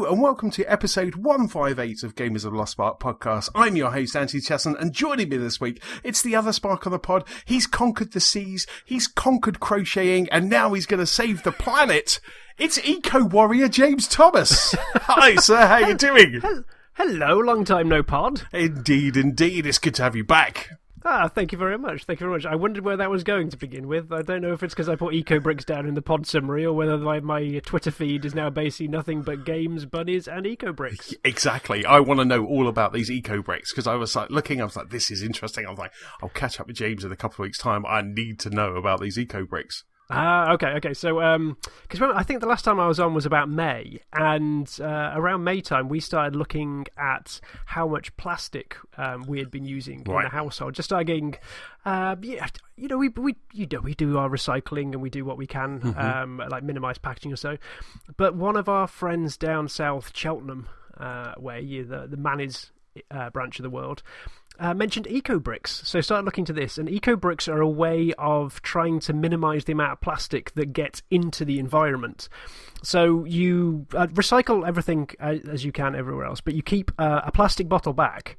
Hello and welcome to episode 158 of Gamers of Lost Spark podcast. I'm your host, Antony Chesson, and joining me this week, it's the other Spark on the pod. He's conquered the seas, he's conquered crocheting, and now he's going to save the planet. It's Eco Warrior James Thomas. Hi, sir. How you doing? Hello, long time no pod. Indeed, indeed. It's good to have you back. Thank you very much. Thank you very much. I wondered where that was going to begin with. I don't know if it's because I put Ecobricks down in the pod summary or whether my Twitter feed is now basically nothing but games, bunnies, and Ecobricks. Exactly. I want to know all about these Ecobricks because I was like, this is interesting. I was like, I'll catch up with James in a couple of weeks' time. I need to know about these Ecobricks. Okay. So, because I think the last time I was on was about May, and around May time we started looking at how much plastic we had been using in the household. Just starting, we do our recycling and we do what we can, like minimise packaging or so. But one of our friends down south, Cheltenham way, the Manny's branch of the world, mentioned Ecobricks. So I started looking to this, and Ecobricks are a way of trying to minimise the amount of plastic that gets into the environment. So you recycle everything as you can everywhere else, but you keep a plastic bottle back,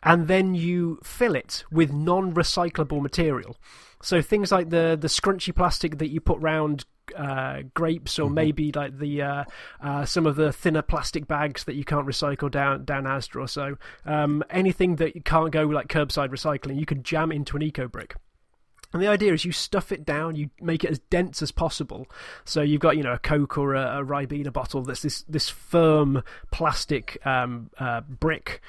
and then you fill it with non-recyclable material. So things like the scrunchy plastic that you put round grapes, or maybe like the some of the thinner plastic bags that you can't recycle down Asda or so. Anything that you can't go like curbside recycling, you can jam into an Ecobrick. And the idea is you stuff it down, you make it as dense as possible. So you've got, a Coke or a Ribena bottle that's this firm plastic brick,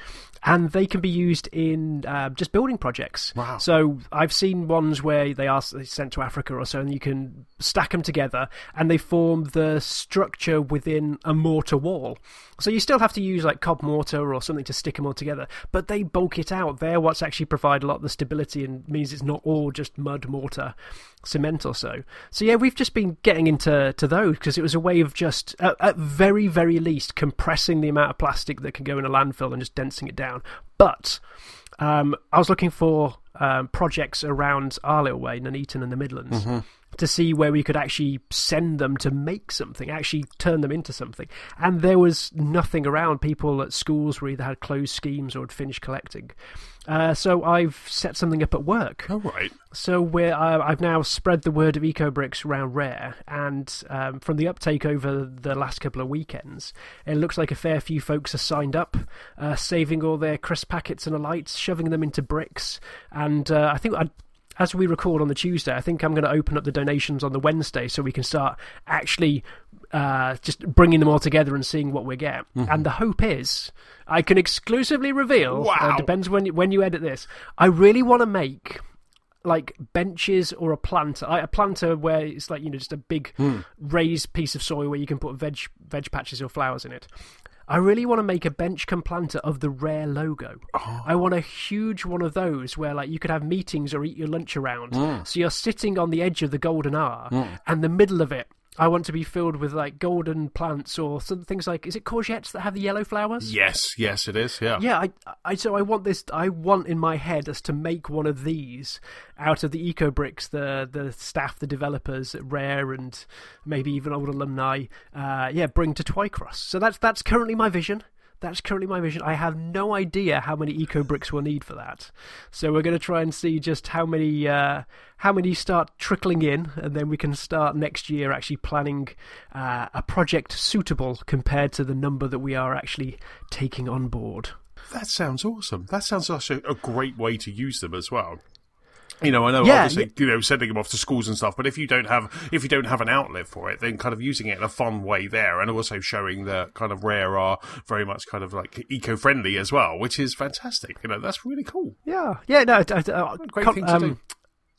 and they can be used in just building projects. Wow. So I've seen ones where they're sent to Africa or so, and you can stack them together, and they form the structure within a mortar wall. So you still have to use like cob mortar or something to stick them all together, but they bulk it out. They're what's actually provide a lot of the stability and means it's not all just mud, mortar, cement or so. So yeah, we've just been getting into those because it was a way of just, at very, very least, compressing the amount of plastic that can go in a landfill and just densing it down. But I was looking for projects around our little way, Nuneaton and the Midlands, to see where we could actually send them to make something, actually turn them into something. And there was nothing around. People at schools were either had closed schemes or had finished collecting. So I've set something up at work. Oh, right. So I've now spread the word of Ecobricks around Rare, and from the uptake over the last couple of weekends, it looks like a fair few folks are signed up, saving all their crisp packets and the lights, shoving them into bricks, and I think as we record on the Tuesday, I think I'm going to open up the donations on the Wednesday so we can start actually just bringing them all together and seeing what we get. And the hope is, I can exclusively reveal, depends when you edit this, I really want to make like benches or a planter where it's like, just a big raised piece of soil where you can put veg patches or flowers in it. I really want to make a bench cum planter of the Rare logo. Oh. I want a huge one of those where like you could have meetings or eat your lunch around. So you're sitting on the edge of the golden hour, and the middle of it, I want to be filled with like golden plants or some things like, is it courgettes that have the yellow flowers? Yes, it is. Yeah. Yeah. So I want in my head us to make one of these out of the Ecobricks, the staff, the developers at Rare, and maybe even old alumni. Bring to Twycross. So that's currently my vision. I have no idea how many Ecobricks we'll need for that. So we're going to try and see just how many start trickling in, and then we can start next year actually planning a project suitable compared to the number that we are actually taking on board. That sounds awesome. That sounds like a great way to use them as well. I know, obviously, sending them off to schools and stuff, but if you don't have an outlet for it, then kind of using it in a fun way there, and also showing that kind of Rare are very much kind of like eco-friendly as well, which is fantastic. That's really cool. Great thing to do.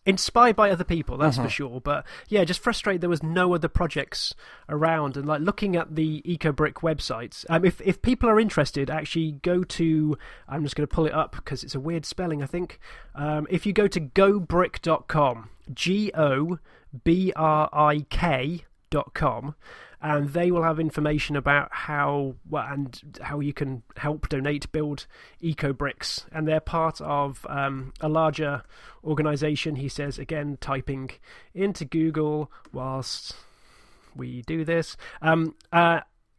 Inspired by other people, that's for sure. But yeah, just frustrated there was no other projects around. And like looking at the Ecobrick websites, if people are interested, actually go to, I'm just going to pull it up because it's a weird spelling, I think. If you go to gobrick.com, GOBRIK.com, and they will have information about how you can help donate build Ecobricks, and they're part of a larger organisation. He says, again, typing into Google whilst we do this.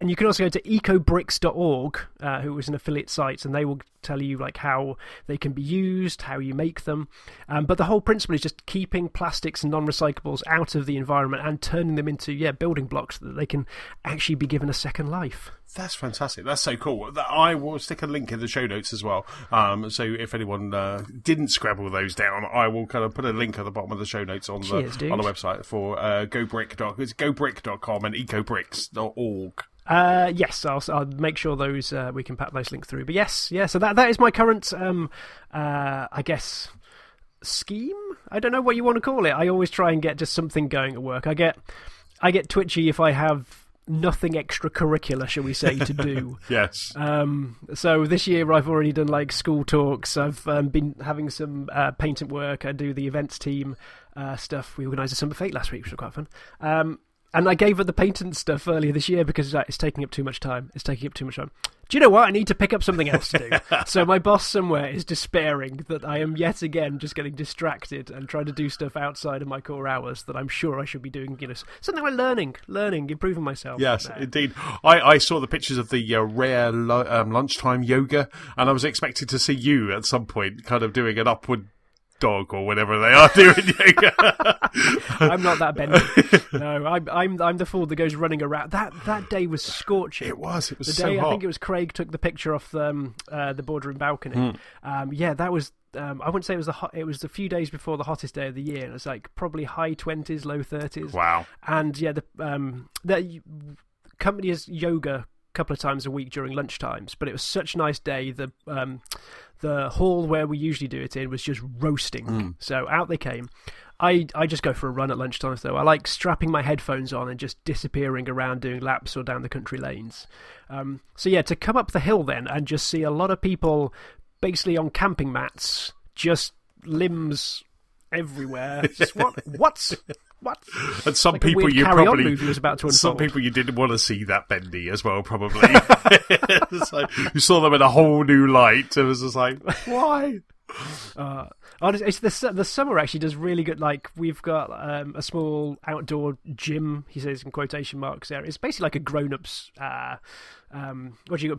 And you can also go to ecobricks.org, who is an affiliate site, and they will tell you like how they can be used, how you make them. But the whole principle is just keeping plastics and non-recyclables out of the environment and turning them into building blocks so that they can actually be given a second life. That's fantastic. That's so cool. I will stick a link in the show notes as well. So if anyone didn't scrabble those down, I will kind of put a link at the bottom of the show notes on the website for It's gobrick.com and ecobricks.org. Yes, I'll make sure those we can pack those links through. But yes, so that is my current, I guess, scheme. I don't know what you want to call it. I always try and get just something going at work. I get twitchy if I have nothing extracurricular, shall we say, to do. Yes. So this year I've already done like school talks. I've been having some painting work. I do the events team stuff. We organised a Summer Fete last week, which was quite fun. And I gave up the patent stuff earlier this year because it's taking up too much time. Do you know what? I need to pick up something else to do. So my boss somewhere is despairing that I am yet again just getting distracted and trying to do stuff outside of my core hours that I'm sure I should be doing, something like learning, improving myself. Yes, indeed. I saw the pictures of the rare lunchtime yoga, and I was expecting to see you at some point kind of doing an upward dog or whatever they are doing yoga. I'm not that bendy. No, I'm the fool that goes running around. That day was scorching. It was the so day, hot. I think it was Craig took the picture off the boardroom balcony. That was. I wouldn't say it was it was a few days before the hottest day of the year. And it was like probably high 20s, low 30s. Wow. And the company has yoga a couple of times a week during lunchtimes, but it was such a nice day. The hall where we usually do it in was just roasting. So out they came. I just go for a run at lunchtime, though. I like strapping my headphones on and just disappearing around doing laps or down the country lanes. To come up the hill then and just see a lot of people basically on camping mats, just limbs everywhere. Just what? And some like people you was about to unfold. Some people you didn't want to see that bendy as well, probably. You saw them in a whole new light. It was just like, why? It's the summer actually does really good. Like we've got a small outdoor gym. He says in quotation marks there. It's basically like a grown-ups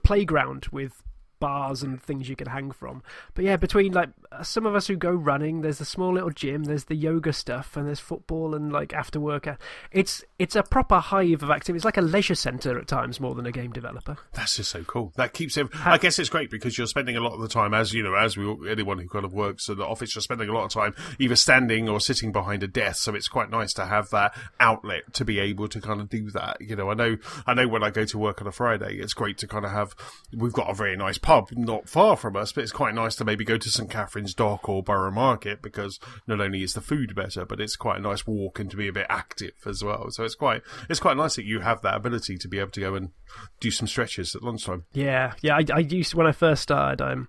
playground with bars and things you can hang from. But yeah, between like some of us who go running, there's the small little gym, there's the yoga stuff, and there's football and like after work. It's a proper hive of activity. It's like a leisure centre at times more than a game developer. That's just so cool. That keeps him. I guess it's great because you're spending a lot of the time, anyone who kind of works in the office, you're spending a lot of time either standing or sitting behind a desk. So it's quite nice to have that outlet to be able to kind of do that. I know when I go to work on a Friday, it's great to kind of have. We've got a very nice pub not far from us, but it's quite nice to maybe go to St Catherine's Dock or Borough Market because not only is the food better, but it's quite a nice walk and to be a bit active as well. So it's quite nice that you have that ability to be able to go and do some stretches at lunchtime. Yeah. I used to, when I first started,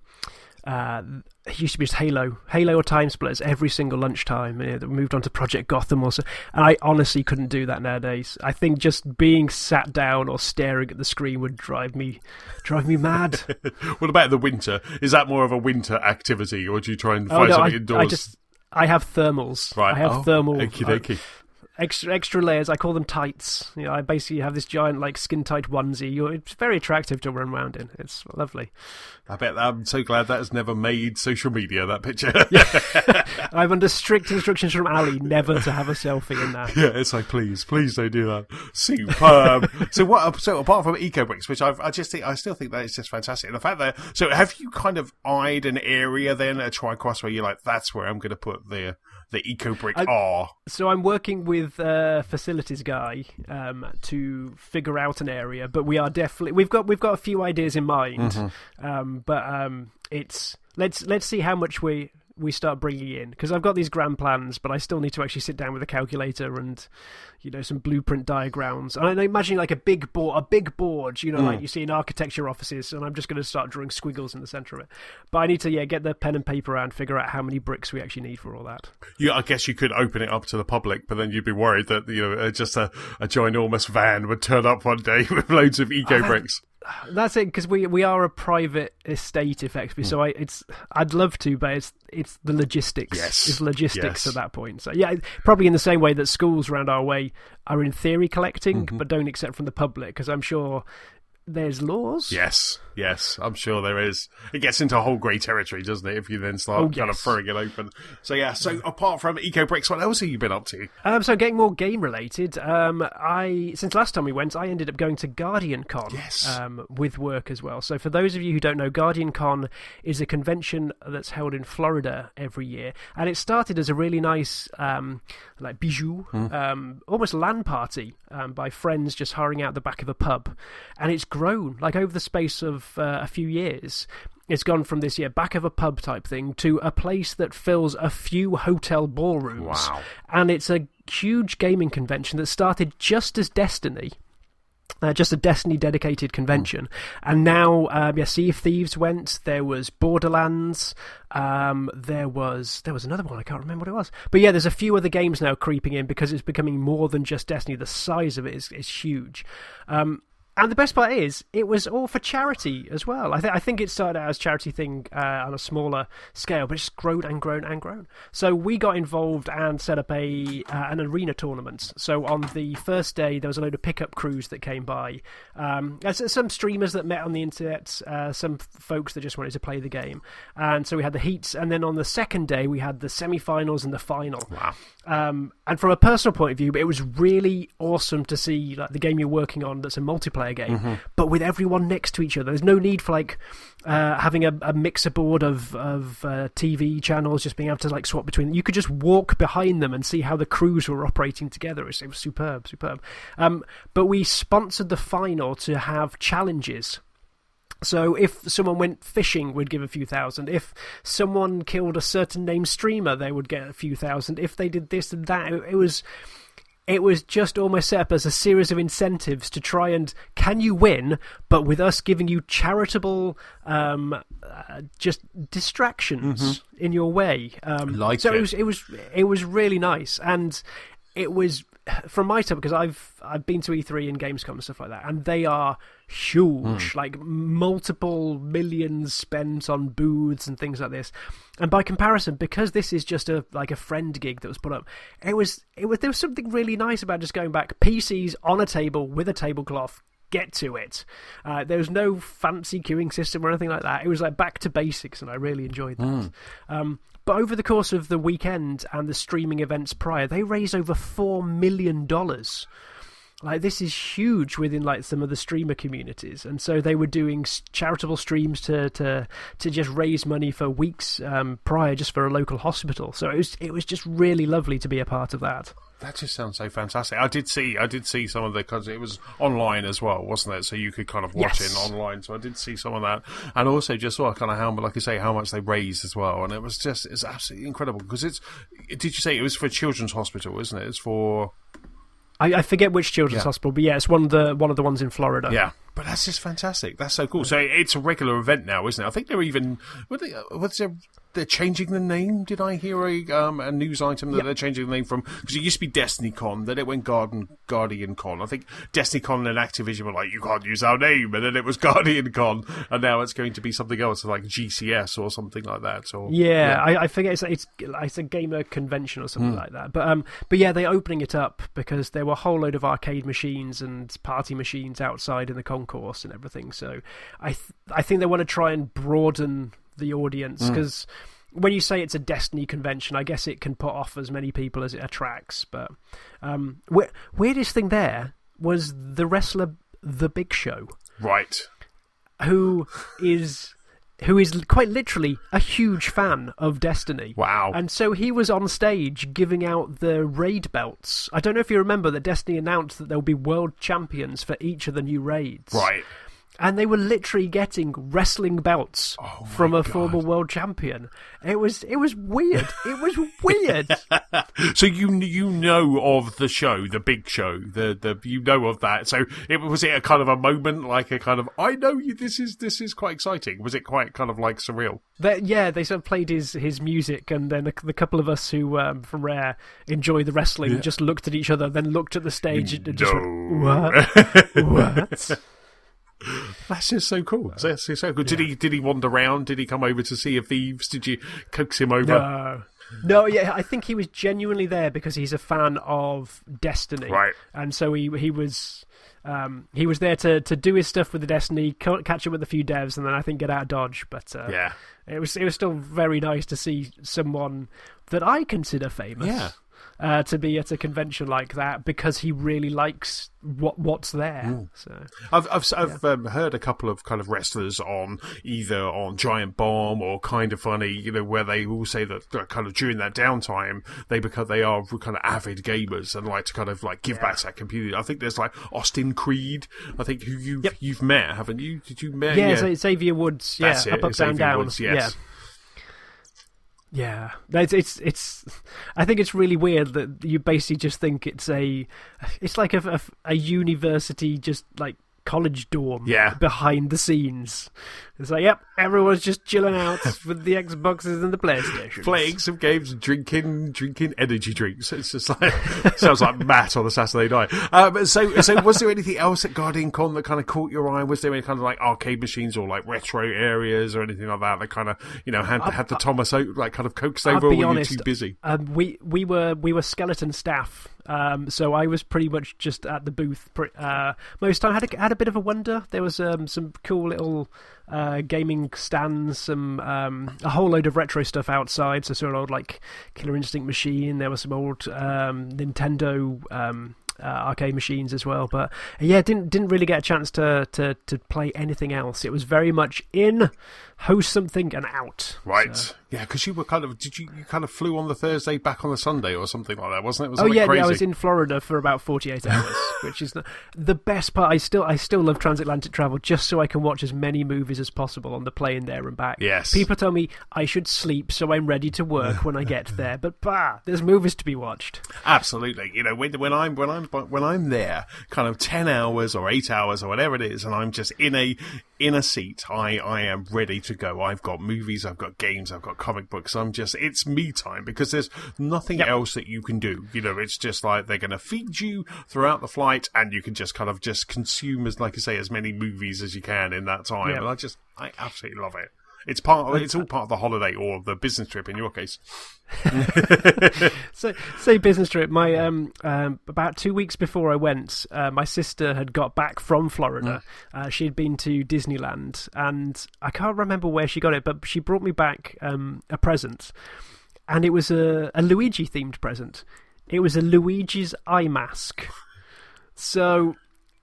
it used to be just Halo or Time Splitters every single lunchtime. We moved on to Project Gotham also, and I honestly couldn't do that nowadays. I think just being sat down or staring at the screen would drive me mad. What about the winter? Is that more of a winter activity, or do you try and find something indoors? I have thermals. Right. I have thermal. Okie-dokie. Extra layers. I call them tights. I basically have this giant like skin tight onesie. It's very attractive to run around in. It's lovely. I bet I'm so glad that has never made social media, that picture. I'm under strict instructions from Ali never to have a selfie in that. Yeah, it's like please don't do that. Superb. So apart from Ecobricks, which I still think that is just fantastic. And the fact that have you kind of eyed an area then at Tricross where you're like, that's where I'm going to put the Ecobrick R? So I'm working with a facilities guy to figure out an area, but we are definitely we've got a few ideas in mind. It's let's see how much we start bringing in, because I've got these grand plans, but I still need to actually sit down with a calculator and some blueprint diagrams. And I imagine like a big board, like you see in architecture offices, and I'm just going to start drawing squiggles in the centre of it. But I need to get the pen and paper out and figure out how many bricks we actually need for all that. Yeah, I guess you could open it up to the public, but then you'd be worried that just a ginormous van would turn up one day with loads of Ecobricks. That's it, because we are a private estate, effectively. So I'd love to, but it's the logistics. Yes. It's logistics at that point. So yeah, probably in the same way that schools around our way are in theory collecting, but don't accept from the public, because I'm sure there's laws. Yes, I'm sure there is. It gets into a whole grey territory, doesn't it, if you then start kind of throwing it open. So yeah, apart from Ecobricks, what else have you been up to? So getting more game related, since last time we went, I ended up going to GuardianCon with work as well. So for those of you who don't know, GuardianCon is a convention that's held in Florida every year, and it started as a really nice like bijou, almost LAN party by friends just hiring out the back of a pub, and it's grown like over the space of a few years. It's gone from this back of a pub type thing to a place that fills a few hotel ballrooms. Wow. And it's a huge gaming convention that started just as Destiny. Just a Destiny dedicated convention. And now Sea of Thieves went, there was Borderlands, there was another one, I can't remember what it was, but yeah, there's a few other games now creeping in because it's becoming more than just Destiny. The size of it is huge. And the best part is, it was all for charity as well. I think it started out as a charity thing on a smaller scale, but it's grown and grown and grown. So we got involved and set up an arena tournament. So on the first day, there was a load of pickup crews that came by. Some streamers that met on the internet, some folks that just wanted to play the game. And so we had the heats, and then on the second day, we had the semi-finals and the final. Wow. And from a personal point of view, it was really awesome to see like the game you're working on that's a multiplayer game, but with everyone next to each other. There's no need for like having a mixer board of TV channels, just being able to like swap between them. You could just walk behind them and see how the crews were operating together. It was superb. But we sponsored the final to have challenges. So if someone went fishing, we'd give a few thousand. If someone killed a certain named streamer, they would get a few thousand. If they did this and that, it was just almost set up as a series of incentives to try and, can you win, but with us giving you charitable just distractions in your way. It was really nice, and it was from my side, because I've been to E3 and Gamescom and stuff like that, and they are huge, like multiple millions spent on booths and things like this. And by comparison, because this is just a friend gig that was put up, there was something really nice about just going back, PCs on a table with a tablecloth. Get to it. There was no fancy queuing system or anything like that. It was like back to basics, and I really enjoyed that. But over the course of the weekend and the streaming events prior, they raised over $4 million. Like, this is huge within like some of the streamer communities, and so they were doing charitable streams to just raise money for weeks prior, just for a local hospital. So it was just really lovely to be a part of that. That just sounds so fantastic. I did see some of the, because it was online as well, wasn't it? So you could kind of watch it online. So I did see some of that, and also just saw kind of how, like I say, how much they raised as well. And it's absolutely incredible, because did you say it was for Children's Hospital, isn't it? It's for, I forget which children's hospital, but yeah, it's one of the ones in Florida. Yeah, but that's just fantastic. That's so cool. So it's a regular event now, isn't it? I think they're even they're changing the name. Did I hear a news item that they're changing the name from? Because it used to be DestinyCon, then it went GuardianCon. I think DestinyCon and Activision were like, you can't use our name, and then it was GuardianCon, and now it's going to be something else, like GCS or something like that. Or I forget. It's a gamer convention or something like that. But yeah, they're opening it up because there were a whole load of arcade machines and party machines outside in the concourse and everything. So I think they want to try and broaden the audience, because when you say it's a Destiny convention, I guess it can put off as many people as it attracts. But weirdest thing there was the wrestler The Big Show, right? Who is quite literally a huge fan of Destiny. Wow. And so he was on stage giving out the raid belts. I don't know if you remember that Destiny announced that there will be world champions for each of the new raids. Right. And they were literally getting wrestling belts from a former world champion. It was weird. It was weird. So you know of the show, the Big Show, the you know of that. So was it a kind of a moment, like a kind of, I know you. This is quite exciting. Was it quite kind of like surreal? They sort of played his music, and then the couple of us who from Rare enjoy the wrestling just looked at each other, then looked at the stage and just went, what? That's just so cool. That's just so cool. Did he wander around? Did he come over to see a thieves? Did you coax him over? No, yeah, I think he was genuinely there because he's a fan of Destiny, right? And so he was there to do his stuff with the Destiny, catch up with a few devs, and then I think get out of Dodge. But it was still very nice to see someone that I consider famous. To be at a convention like that because he really likes what's there. So I've heard a couple of kind of wrestlers on Giant Bomb or Kind of Funny, where they all say that kind of during that downtime they are kind of avid gamers and like to kind of like give back to that community. I think there's like Austin Creed, I think who you've met, haven't you? Did you met? Yeah, Xavier Woods. That's it. Up, down, down. Woods, yes. Yeah, it's. I think it's really weird that you basically just think it's like a university, just like college dorm behind the scenes. It's like, yep, everyone's just chilling out with the Xboxes and the PlayStations. Playing some games and drinking energy drinks. It's just like, sounds like Matt on a Saturday night. So was there anything else at GuardianCon that kind of caught your eye? Was there any kind of like arcade machines or like retro areas or anything like that kind of, had the Thomas like kind of coaxed over, or were you too busy? We were skeleton staff. So I was pretty much just at the booth most time. Had a bit of a wonder. There was some cool little gaming stands, a whole load of retro stuff outside. So sort of old like Killer Instinct machine. There was some old Nintendo arcade machines as well. But didn't really get a chance to play anything else. It was very much in, host something, and out. Right. So. Yeah, because you were you kind of flew on the Thursday, back on the Sunday or something like that, wasn't it? Crazy? I was in Florida for about 48 hours, which is the best part. I still love transatlantic travel just so I can watch as many movies as possible on the plane there and back. Yes. People tell me I should sleep so I'm ready to work when I get there, but there's movies to be watched. Absolutely. When I'm there, kind of 10 hours or 8 hours or whatever it is, and I'm just in a seat, I am ready to go. I've got movies, I've got games, I've got comic books. It's me time because there's nothing else that you can do. It's just like they're going to feed you throughout the flight, and you can just kind of just consume as many movies as you can in that time. And I absolutely love it. It's all part of the holiday or the business trip in your case. So, say business trip. My about 2 weeks before I went, my sister had got back from Florida. She had been to Disneyland, and I can't remember where she got it, but she brought me back a present, and it was a Luigi themed present. It was a Luigi's eye mask. So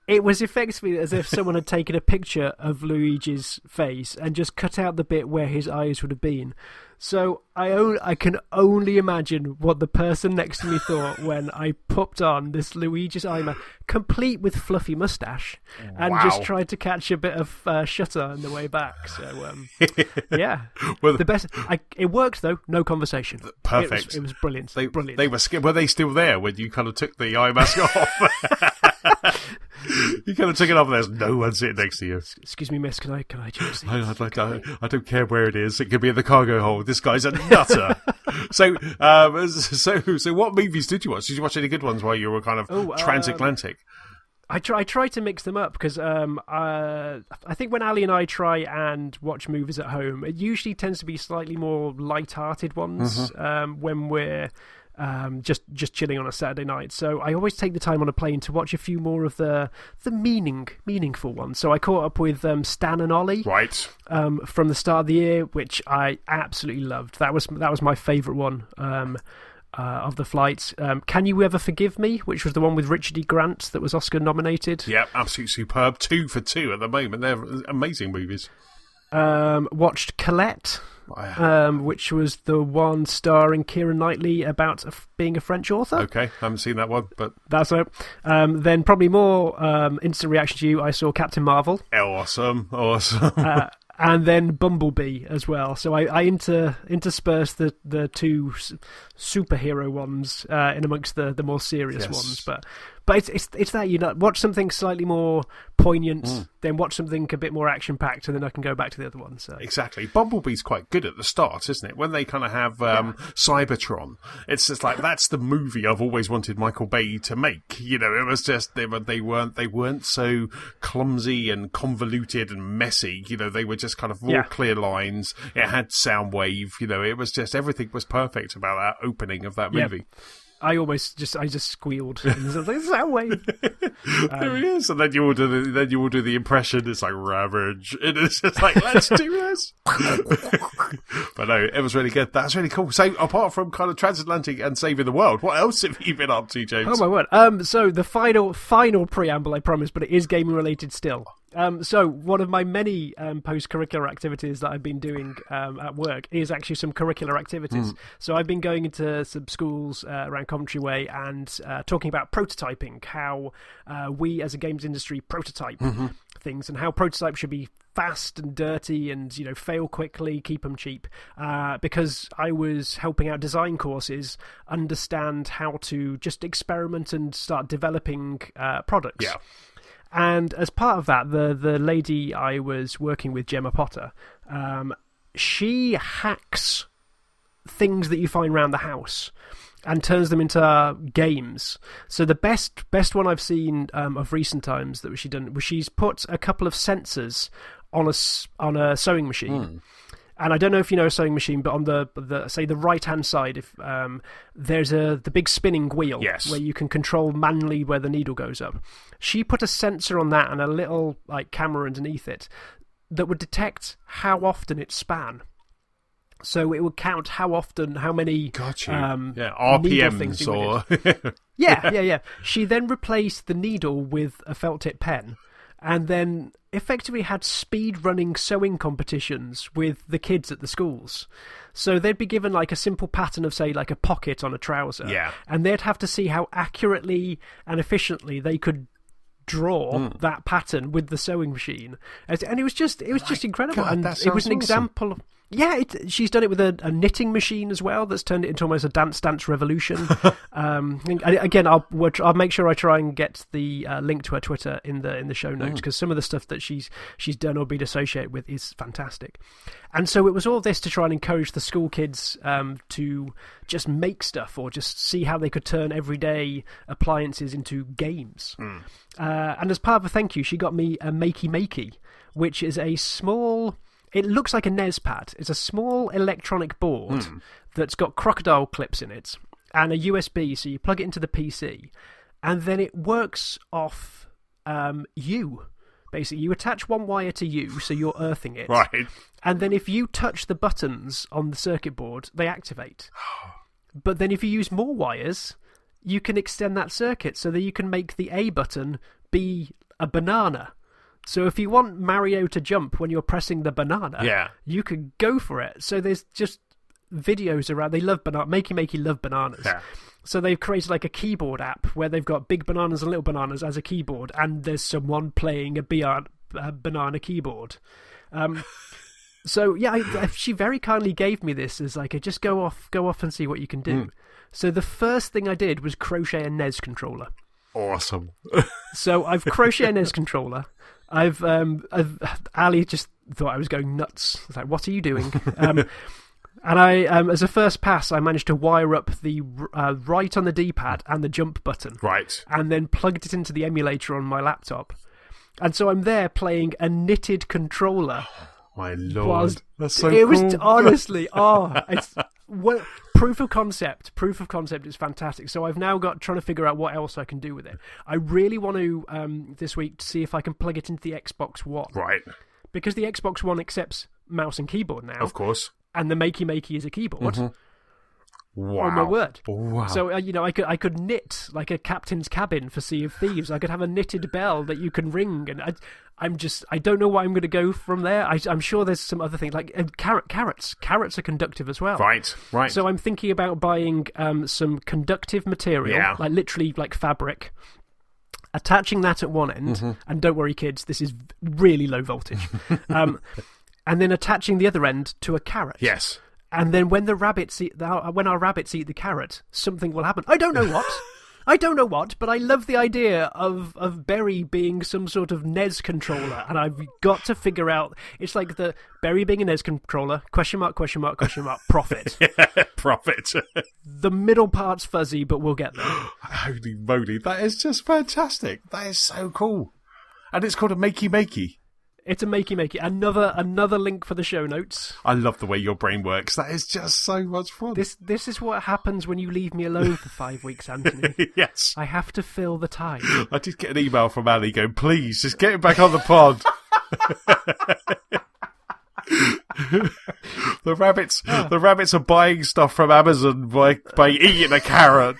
it was effectively as if someone had taken a picture of Luigi's face and just cut out the bit where his eyes would have been. So I can only imagine what the person next to me thought when I popped on this Luigi's eye mask, complete with fluffy moustache, and just tried to catch a bit of shutter on the way back. So the best. It worked though. No conversation. Perfect. It was brilliant. Brilliant. They were they still there when you kind of took the eye mask off? You kind of took it off and there's no one sitting next to you. Excuse me, miss, can I change these? I don't care where it is. It could be in the cargo hold. This guy's a nutter. So what movies did you watch? Did you watch any good ones while you were kind of transatlantic? I try to mix them up because I think when Ali and I try and watch movies at home, it usually tends to be slightly more light-hearted ones when we're just chilling on a Saturday night. So I always take the time on a plane to watch a few more of the meaningful ones. So I caught up with Stan and Ollie, right, from the start of the year, which I absolutely loved. That was my favourite one of the flights. Can You Ever Forgive Me, which was the one with Richard E. Grant that was Oscar nominated. Yeah, absolutely superb. 2 for 2 at the moment. They're amazing movies. Watched Colette. Which was the one starring Keira Knightley about being a French author. Okay, haven't seen that one, but that's it. Then probably more instant reaction to you. I saw Captain Marvel. Awesome. And then Bumblebee as well. So I interspersed the two superhero ones in amongst the more serious ones. But it's that watch something slightly more poignant, then watch something a bit more action-packed, and then I can go back to the other one. So exactly. Bumblebee's quite good at the start, isn't it? When they kind of have Cybertron, it's just like, that's the movie I've always wanted Michael Bay to make. You know, it was just they weren't so clumsy and convoluted and messy. You know, they were just kind of raw, clear lines. It had Soundwave. You know, it was just, everything was perfect about that opening of that movie. I just squealed. And I was like, Soundwave. There he is, and then you all do the impression. It's like Ravage, and it's just like, let's do this. But no, it was really good. That's really cool. So, apart from kind of transatlantic and saving the world, what else have you been up to, James? Oh my word! So the final preamble, I promise, but it is gaming related still. So one of my many post-curricular activities that I've been doing at work is actually some curricular activities. So I've been going into some schools around Coventry Way and talking about prototyping, how we as a games industry prototype things, and how prototypes should be fast and dirty and, you know, fail quickly, keep them cheap. Because I was helping out design courses understand how to just experiment and start developing products. Yeah. And as part of that, the lady I was working with, Gemma Potter, she hacks things that you find around the house and turns them into games. So the best one I've seen of recent times that she's put a couple of sensors on a sewing machine. And I don't know if you know a sewing machine, but on the right-hand side, if there's the big spinning wheel where you can control manually where the needle goes up. She put a sensor on that and a little like camera underneath it that would detect how often it span. So it would count how many RPMs things or yeah. She then replaced the needle with a felt tip pen, and then effectively had speed-running sewing competitions with the kids at the schools. So they'd be given like a simple pattern of, say, like a pocket on a trouser, and they'd have to see how accurately and efficiently they could draw that pattern with the sewing machine. And it was just incredible. God, and it was an example of... Yeah, she's done it with a knitting machine as well. That's turned it into almost a dance revolution. Again, I'll make sure I try and get the link to her Twitter in the show notes, because some of the stuff that she's done or been associated with is fantastic. And so it was all this to try and encourage the school kids to just make stuff or just see how they could turn everyday appliances into games. And as part of a thank you, she got me a Makey, which is a small... It looks like a NES pad. It's a small electronic board that's got crocodile clips in it and a USB, so you plug it into the PC, and then it works off you. Basically, you attach one wire to you, so you're earthing it. Right. And then if you touch the buttons on the circuit board, they activate. But then if you use more wires, you can extend that circuit so that you can make the A button be a banana. So if you want Mario to jump when you're pressing the banana, you could go for it. So there's just videos around. They love Makey love bananas. Yeah. So they've created like a keyboard app where they've got big bananas and little bananas as a keyboard, and there's someone playing a banana keyboard. So yeah, she very kindly gave me this as like, just go off and see what you can do. So the first thing I did was crochet a NES controller. Awesome. So I've crocheted a NES controller. Ali just thought I was going nuts. I was like, what are you doing? And I, as a first pass, I managed to wire up the right on the D-pad and the jump button. Right. And then plugged it into the emulator on my laptop. And so I'm there playing a knitted controller. My lord. That's so cool. It was honestly, it's... Well, proof of concept is fantastic. So I've now got trying to figure out what else I can do with it. I really want to this week to see if I can plug it into the Xbox One. Right. Because the Xbox One accepts mouse and keyboard now. Of course. And the Makey is a keyboard. Wow. Oh my word. Wow. So I could knit like a captain's cabin for Sea of Thieves. I could have a knitted bell that you can ring, and I don't know where I'm going to go from there. I'm sure there's some other things like carrots. Carrots are conductive as well. Right. So I'm thinking about buying some conductive material, like literally like fabric, attaching that at one end, and don't worry kids, this is really low voltage, and then attaching the other end to a carrot. Yes. And then when our rabbits eat the carrot, something will happen. I don't know what. I don't know what, but I love the idea of Berry being some sort of NES controller, and I've got to figure out. It's like the Berry being a NES controller. Question mark? Question mark? Question mark? Profit. Yeah, profit. The middle part's fuzzy, but we'll get there. Holy moly, that is just fantastic. That is so cool. And it's called a Makey Makey. It's a Makey. Another link for the show notes. I love the way your brain works. That is just so much fun. This is what happens when you leave me alone for 5 weeks, Antony. Yes. I have to fill the time. I did get an email from Ali going, please, just get him back on the pod. The rabbits are buying stuff from Amazon by eating a carrot.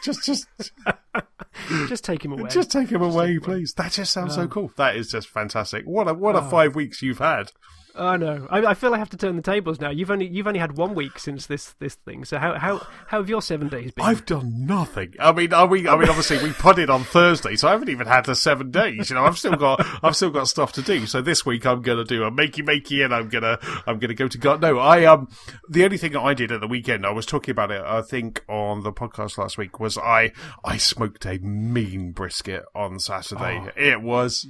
Just take him away. Just take him away, please. That just sounds so cool. That is just fantastic. What a 5 weeks you've had. Oh no! I feel I have to turn the tables now. You've only had 1 week since this thing. So how have your 7 days been? I've done nothing. I mean, obviously we podded on Thursday, so I haven't even had the 7 days. You know, I've still got stuff to do. So this week I'm gonna do a makey, and I'm gonna go to God. No, the only thing that I did at the weekend, I was talking about it, I think on the podcast last week, was I smoked a mean brisket on Saturday. Oh. It was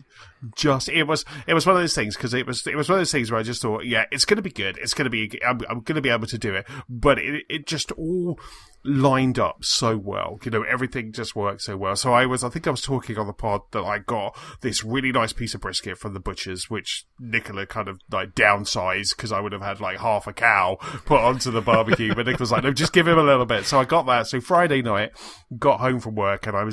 one of those things, because it was one of those things where I just thought, yeah, it's going to be good. I'm going to be able to do it. But it just all lined up so well. You know, everything just worked so well. So I think I was talking on the pod that I got this really nice piece of brisket from the butcher's, which Nicola kind of like downsized, because I would have had like half a cow put onto the barbecue. But Nicola's like, no, just give him a little bit. So I got that. So Friday night, got home from work, and I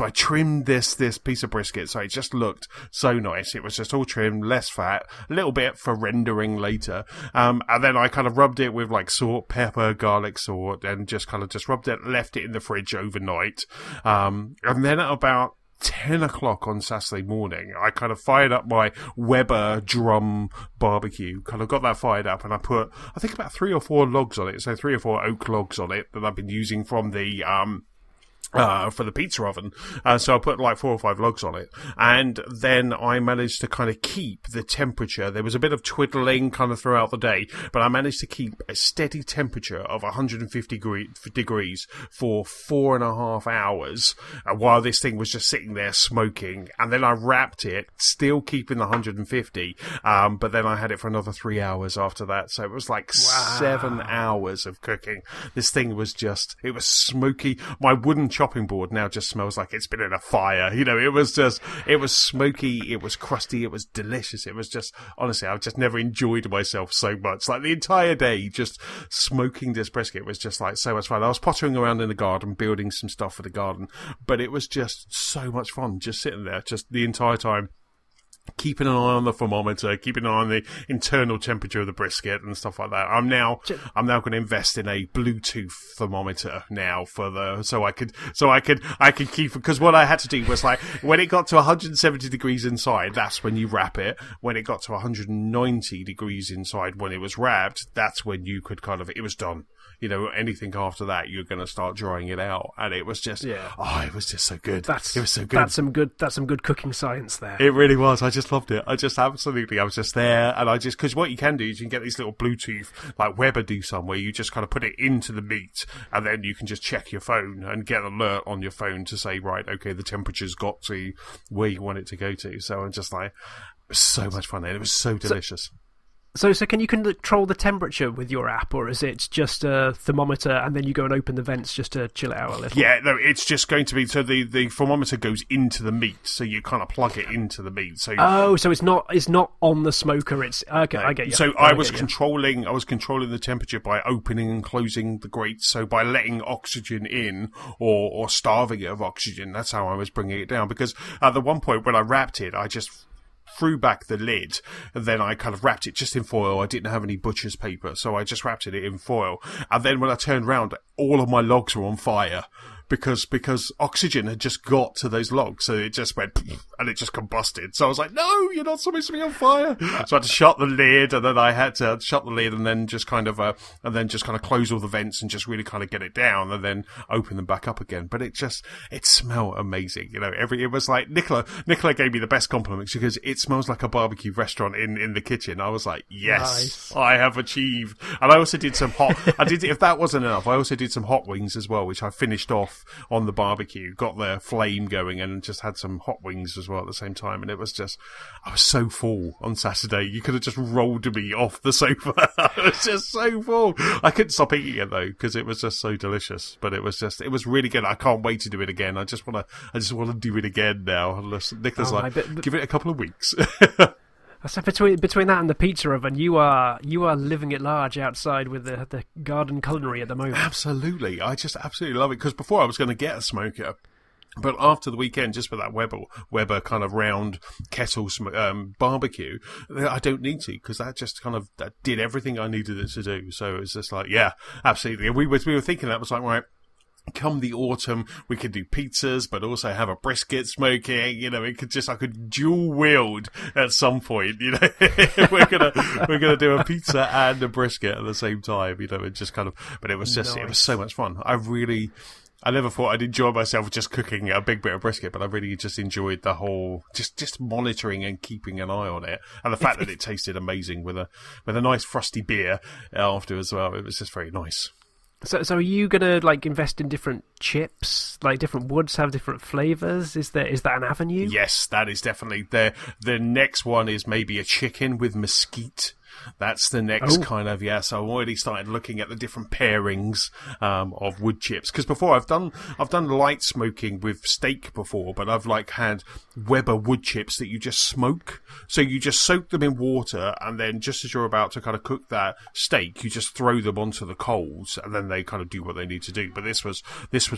trimmed this piece of brisket. So it just looked so nice. It was just all trimmed, less fat, a little bit for rendering later. And then I kind of rubbed it with like salt, pepper, garlic salt, and just rubbed it, left it in the fridge overnight. And then at about 10 o'clock on Saturday morning, I kind of fired up my Weber drum barbecue, kind of got that fired up, and I put, I think, about 3 or 4 logs on it. So 3 or 4 oak logs on it that I've been using from the, for the pizza oven. So I put like 4 or 5 logs on it. And then I managed to kind of keep the temperature. There was a bit of twiddling kind of throughout the day, but I managed to keep a steady temperature of 150 degrees for 4.5 hours while this thing was just sitting there smoking. And then I wrapped it, still keeping the 150. But then I had it for another 3 hours after that. So it was like 7 hours of cooking. This thing was it was smoky. My wooden chopping board now just smells like it's been in a fire. You know, it was smoky, it was crusty, it was delicious. It was just, honestly, I've just never enjoyed myself so much. Like the entire day, just smoking this brisket was just like so much fun. I was pottering around in the garden, building some stuff for the garden, but it was just so much fun just sitting there, just the entire time, keeping an eye on the thermometer, keeping an eye on the internal temperature of the brisket and stuff like that. I'm now going to invest in a Bluetooth thermometer now so I could keep, because what I had to do was like, when it got to 170 degrees inside, that's when you wrap it. When it got to 190 degrees inside, when it was wrapped, that's when you could it was done. You know, anything after that, you're going to start drying it out, and it was just, it was just so good. It was so good. That's some good cooking science there. It really was. I just loved it. I was just there, and because what you can do is you can get these little Bluetooth, like Weber do some, where you just kind of put it into the meat, and then you can just check your phone and get an alert on your phone to say, right, okay, the temperature's got to where you want it to go to. So I'm just like, it was so much fun, and it was so delicious. So can you control the temperature with your app, or is it just a thermometer and then you go and open the vents just to chill it out a little? Yeah, no, it's just going to be, so the thermometer goes into the meat, so you kind of plug it into the meat. So so it's not on the smoker. It's okay. No. I get you. So I was controlling the temperature by opening and closing the grates. So by letting oxygen in or starving it of oxygen, that's how I was bringing it down. Because at the one point when I wrapped it, I just threw back the lid, and then I kind of wrapped it just in foil. I didn't have any butcher's paper, so I just wrapped it in foil. And then when I turned around, all of my logs were on fire. Because oxygen had just got to those logs, so it just went and it just combusted. So I was like, "No, you're not supposed to be on fire." So I had to shut the lid, and then I had to shut the lid, and then just kind of close all the vents and just really kind of get it down, and then open them back up again. But it smelled amazing. You know, it was like Nicola gave me the best compliments, because it smells like a barbecue restaurant in the kitchen. I was like, yes, nice. I have achieved. And I also did if that wasn't enough, I also did some hot wings as well, which I finished off off on the barbecue, got the flame going, and just had some hot wings as well at the same time. And it was just, I was so full on Saturday. You could have just rolled me off the sofa. I was just so full. I couldn't stop eating it though, because it was just so delicious. But it was really good. I can't wait to do it again. I just want to do it again now. Nicholas give it a couple of weeks. So between that and the pizza oven, you are living at large outside with the garden culinary at the moment. Absolutely, I just absolutely love it. Because before I was going to get a smoker, but after the weekend, just with that Weber kind of round kettle barbecue, I don't need to, because that did everything I needed it to do. So it's just like, yeah, absolutely. We were thinking that was like, right, come the autumn, we could do pizzas, but also have a brisket smoking. You know, I could dual wield at some point. You know, we're gonna do a pizza and a brisket at the same time. You know, it just kind of. But it was just, It was so much fun. I never thought I'd enjoy myself just cooking a big bit of brisket, but I really just enjoyed the whole just monitoring and keeping an eye on it, and the fact that it tasted amazing with a nice frosty beer after as well. It was just very nice. So are you gonna invest in different chips, different woods have different flavors? Is that an avenue? Yes, that is definitely there. The next one is maybe a chicken with mesquite. That's the next kind of, so I've already started looking at the different pairings of wood chips, because before I've done light smoking with steak before, but I've had Weber wood chips that you just smoke. So you just soak them in water, and then just as you're about to kind of cook that steak, you just throw them onto the coals, and then they kind of do what they need to do. But this was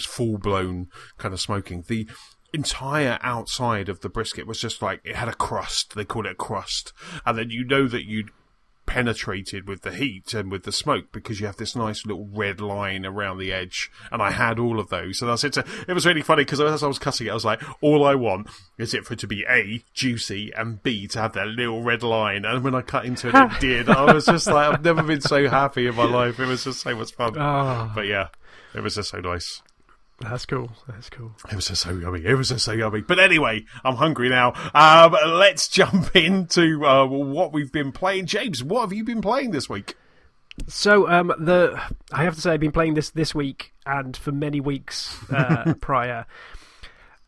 full blown kind of smoking. The entire outside of the brisket was just it had a crust. They called it a crust, and then that you'd penetrated with the heat and with the smoke, because you have this nice little red line around the edge, and I had all of those. And it was really funny, because as I was cutting it, I was like, all I want is it for it to be A, juicy, and B, to have that little red line. And when I cut into it, it did. I was just like, I've never been so happy in my life. It was just so much fun. But yeah, it was just so nice. That's cool. It was just so yummy. But anyway, I'm hungry now. Let's jump into what we've been playing. James, what have you been playing this week? So I have to say I've been playing this week, and for many weeks prior.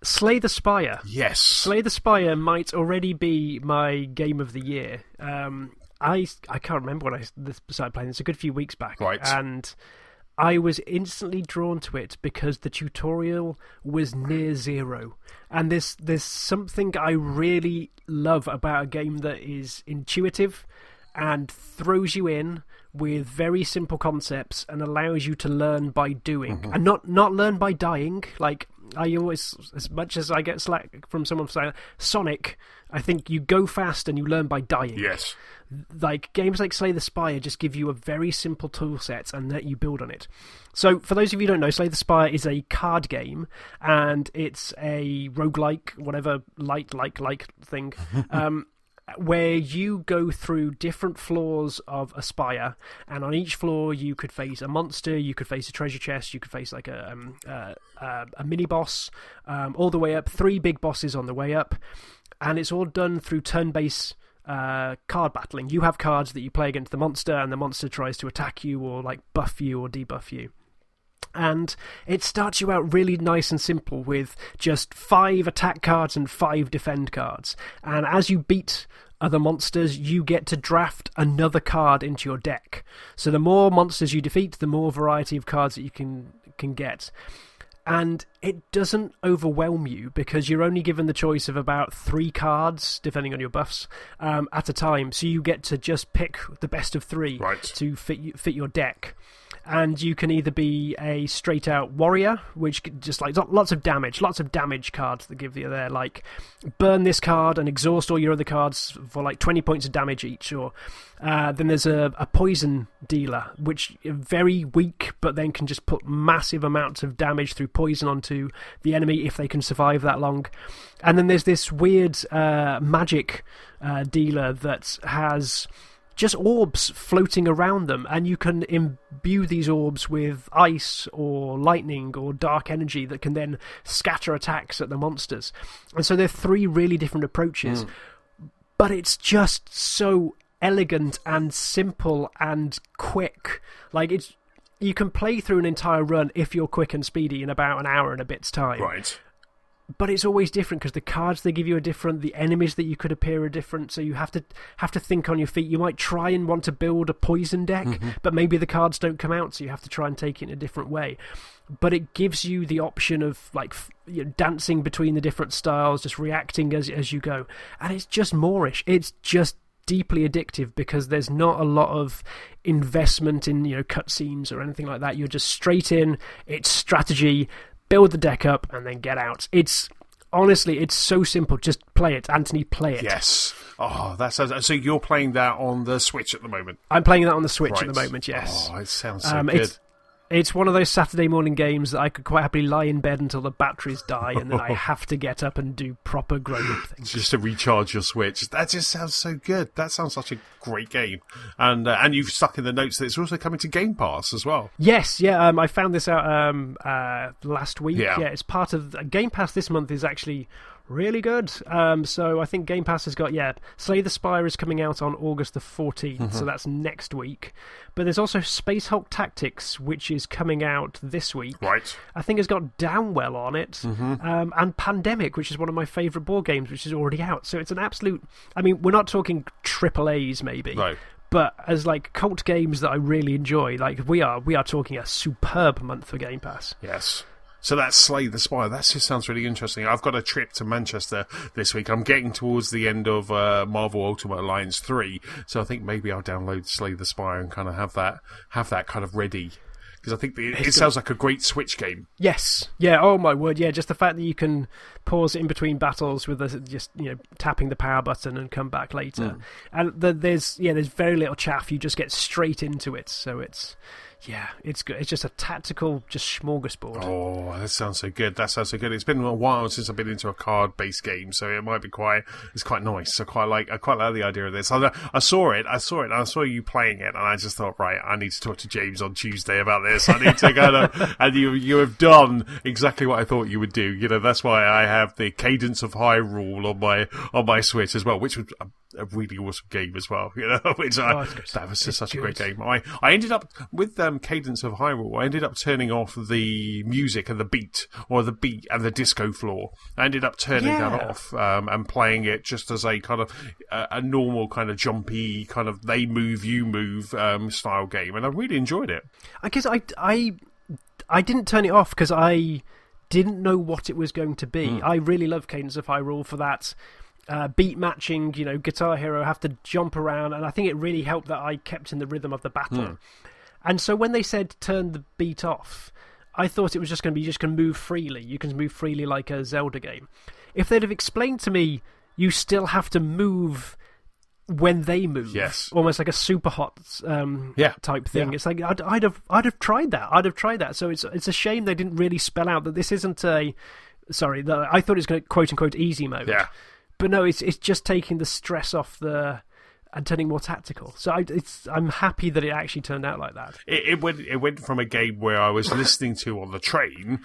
Slay the Spire. Yes. Slay the Spire might already be my game of the year. I can't remember when I started playing. It's a good few weeks back. Right. And I was instantly drawn to it because the tutorial was near zero. And there's something I really love about a game that is intuitive and throws you in with very simple concepts and allows you to learn by doing. And not learn by dying. I always, as much as I get slack from someone saying Sonic, I think you go fast and you learn by dying. Yes. Games like Slay the Spire just give you a very simple tool set and let you build on it. So for those of you who don't know, Slay the Spire is a card game, and it's a roguelike, whatever like thing, where you go through different floors of a spire, and on each floor you could face a monster, you could face a treasure chest, you could face a mini boss, all the way up, 3 big bosses on the way up, and it's all done through turn-based card battling. You have cards that you play against the monster, and the monster tries to attack you or buff you or debuff you. And it starts you out really nice and simple with just 5 attack cards and 5 defend cards. And as you beat other monsters, you get to draft another card into your deck. So the more monsters you defeat, the more variety of cards that you can get. And it doesn't overwhelm you, because you're only given the choice of about 3 cards, depending on your buffs, at a time. So you get to just pick the best of 3 to fit your deck. And you can either be a straight-out warrior, which just lots of damage cards that give you there, burn this card and exhaust all your other cards for 20 points of damage each. Or then there's a poison dealer, which is very weak, but then can just put massive amounts of damage through poison onto the enemy if they can survive that long. And then there's this weird magic dealer that has just orbs floating around them, and you can imbue these orbs with ice or lightning or dark energy that can then scatter attacks at the monsters. And so there are 3 really different approaches, but it's just so elegant and simple and quick. you can play through an entire run if you're quick and speedy in about an hour and a bit's time. Right. But it's always different because the cards they give you are different, the enemies that you could appear are different, so you have to think on your feet. You might try and want to build a poison deck, but maybe the cards don't come out, so you have to try and take it in a different way. But it gives you the option of dancing between the different styles, just reacting as you go. And it's just Moorish. It's just deeply addictive because there's not a lot of investment in cutscenes or anything like that. You're just straight in, it's strategy, build the deck up, and then get out. Honestly, it's so simple. Just play it. Antony, play it. Yes. Oh, so you're playing that on the Switch at the moment? I'm playing that on the Switch at the moment, yes. Oh, it sounds so good. It's one of those Saturday morning games that I could quite happily lie in bed until the batteries die, and then I have to get up and do proper grown-up things. Just to recharge your Switch. That just sounds so good. That sounds such a great game. And you've stuck in the notes that it's also coming to Game Pass as well. Yes, yeah. I found this out last week. Yeah, it's part of... Game Pass this month is actually really good. So I think Game Pass has got, Slay the Spire is coming out on August the 14th, so that's next week. But there's also Space Hulk Tactics, which is coming out this week. Right. I think it's got Downwell on it, and Pandemic, which is one of my favourite board games, which is already out. So it's an absolute... I mean, we're not talking triple A's, maybe. No. But as cult games that I really enjoy, we are talking a superb month for Game Pass. Yes. So that's Slay the Spire. That just sounds really interesting. I've got a trip to Manchester this week. I'm getting towards the end of Marvel Ultimate Alliance 3, so I think maybe I'll download Slay the Spire and kind of have that kind of ready. Because I think it sounds like a great Switch game. Yes. Yeah, oh my word, yeah. Just the fact that you can pause in between battles with just tapping the power button and come back later. And there's very little chaff. You just get straight into it. So it's good. It's just a tactical, just smorgasbord. Oh, that sounds so good. It's been a while since I've been into a card-based game, so it might be it's quite nice. I quite like the idea of this. I saw it, and I saw you playing it, and I just thought, right, I need to talk to James on Tuesday about this. I need to kind of, and you have done exactly what I thought you would do. That's why I have the Cadence of Hyrule on my Switch as well, which was a really awesome game as well. That was just such a great game. I ended up with Cadence of Hyrule. I ended up turning off the music and the beat and the disco floor. I ended up turning that off and playing it just as a kind of a normal kind of jumpy kind of they move you move style game, and I really enjoyed it. I guess I didn't turn it off because I didn't know what it was going to be. I really love Cadence of Hyrule for that. Beat matching, Guitar Hero, have to jump around, and I think it really helped that I kept in the rhythm of the battle. And so when they said turn the beat off, I thought it was just going to be move freely. You can move freely like a Zelda game. If they'd have explained to me you still have to move when they move, almost like a super hot type thing. It's like I'd have tried that. So it's a shame they didn't really spell out that this isn't I thought it was going to quote unquote easy mode. Yeah. But no, it's just taking the stress off and turning more tactical. So I'm happy that it actually turned out like that. It went from a game where I was listening to on the train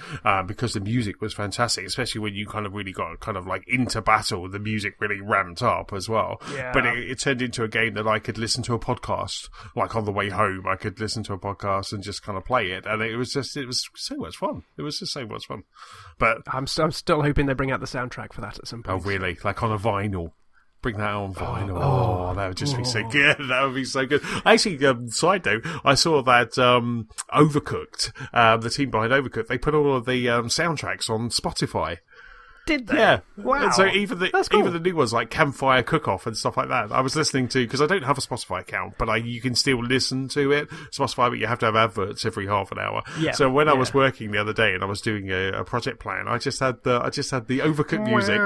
because the music was fantastic, especially when you kind of really got kind of like into battle, the music really ramped up as well. Yeah. But it turned into a game that I could listen to a podcast, like on the way home. I could listen to a podcast and just kind of play it, and it was so much fun. It was just so much fun. But I'm still hoping they bring out the soundtrack for that at some point. Oh, really? Like on a vinyl? Bring that on vinyl. Oh, that would just be so good. That would be so good. Actually, side note, I saw that Overcooked, the team behind Overcooked, they put all of the soundtracks on Spotify. Did they? Yeah. Wow. And so even the new ones like Campfire Cook-Off and stuff like that, I was listening to, because I don't have a Spotify account, but you can still listen to it, Spotify, but you have to have adverts every half an hour. Yeah. So when I was working the other day and I was doing a project plan, I just had the Overcooked music.